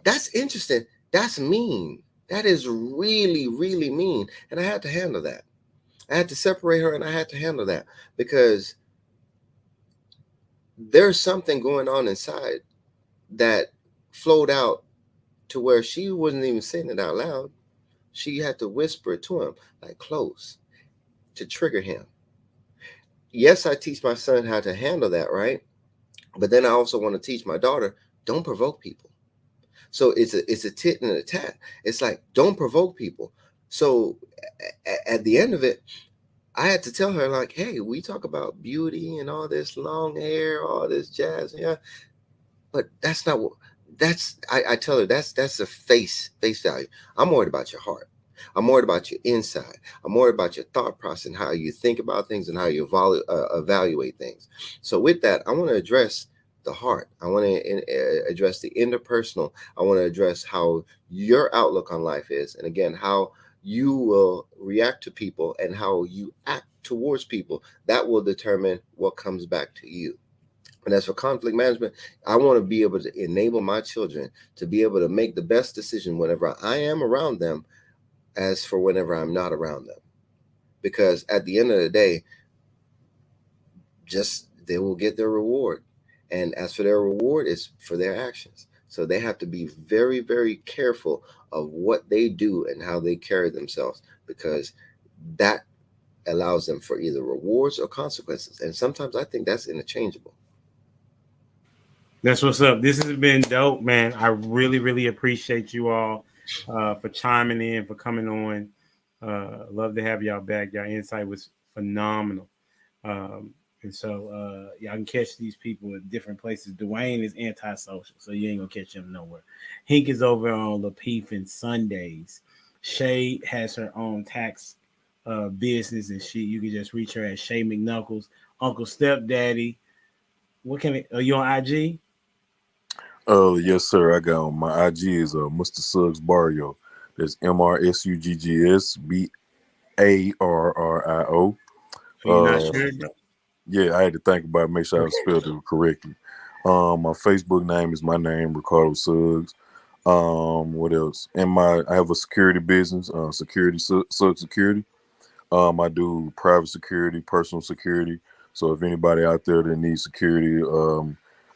Speaker 2: that's interesting. That's mean. That is really, really mean. And I had to handle that. I had to separate her and I had to handle that because there's something going on inside that flowed out to where she wasn't even saying it out loud. She had to whisper it to him, like close, to trigger him. Yes, I teach my son how to handle that, right? But then I also want to teach my daughter, don't provoke people. So it's a tit and a tat. It's like, don't provoke people. So at the end of it, I had to tell her, like, hey, we talk about beauty and all this long hair, all this jazz, yeah, but that's not what. I tell her that's a face value. I'm worried about your heart. I'm worried about your inside. I'm worried about your thought process and how you think about things and how you evaluate things. So with that, I want to address the heart. I want to address the interpersonal. I want to address how your outlook on life is, and again, how you will react to people and how you act towards people. That will determine what comes back to you. And as for conflict management, I want to be able to enable my children to be able to make the best decision whenever I am around them, as for whenever I'm not around them. Because at the end of the day, just they will get their reward. And as for their reward, it's for their actions. So they have to be very, very careful of what they do and how they carry themselves, because that allows them for either rewards or consequences. And sometimes I think that's interchangeable.
Speaker 1: That's what's up. This has been dope, man. I really, really appreciate you all for chiming in, for coming on. Love to have y'all back. Your insight was phenomenal. And so y'all can catch these people at different places. Dwayne is antisocial, so you ain't gonna catch him nowhere. Hink is over on Lapeef and Sundays. Shay has her own tax business, and you can just reach her at Shay McNuckles. Uncle Stepdaddy, what can are you on IG?
Speaker 4: Yes, sir. I got on my IG is Mr. Suggs Barrio. That's MrSuggBarrio.
Speaker 1: Are you not sure?
Speaker 4: Yeah, I had to think about it, make sure I spelled it correctly. My Facebook name is my name, Ricardo Suggs. What else? I have a security business, Sugg Security. I do private security, personal security. So if anybody out there that needs security,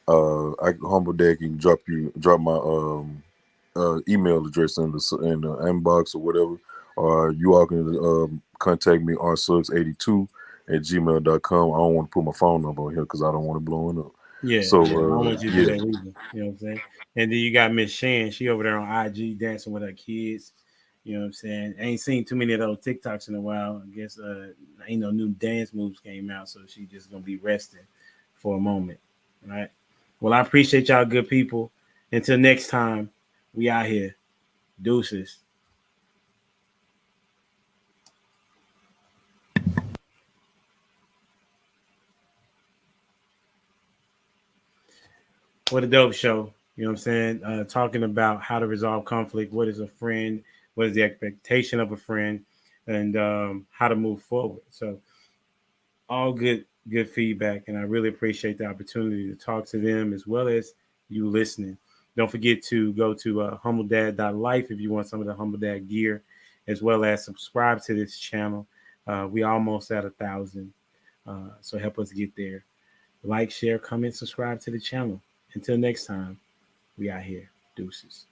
Speaker 4: Humble Dad can drop my email address in the inbox or whatever, or you all can contact me rsuggs82@gmail.com. I don't want to put my phone number on here because I don't want to blow it up.
Speaker 1: Yeah,
Speaker 4: So
Speaker 1: I don't want you to do
Speaker 4: yeah,
Speaker 1: that either. You know what I'm saying? And then you got Miss Shan. She over there on IG dancing with her kids. You know what I'm saying? I ain't seen too many of those TikToks in a while. I guess ain't no new dance moves came out, so she just gonna be resting for a moment. All right. Well, I appreciate y'all, good people. Until next time, we out here. Deuces. What a dope show. You know what I'm saying? Talking about how to resolve conflict. What is a friend? What is the expectation of a friend? And how to move forward. So all good feedback, and I really appreciate the opportunity to talk to them as well as you listening. Don't forget to go to humbledad.life if you want some of the Humble Dad gear, as well as subscribe to this channel. We almost at 1,000, so help us get there. Like, share, comment, subscribe to the channel. Until next time, we out here. Deuces.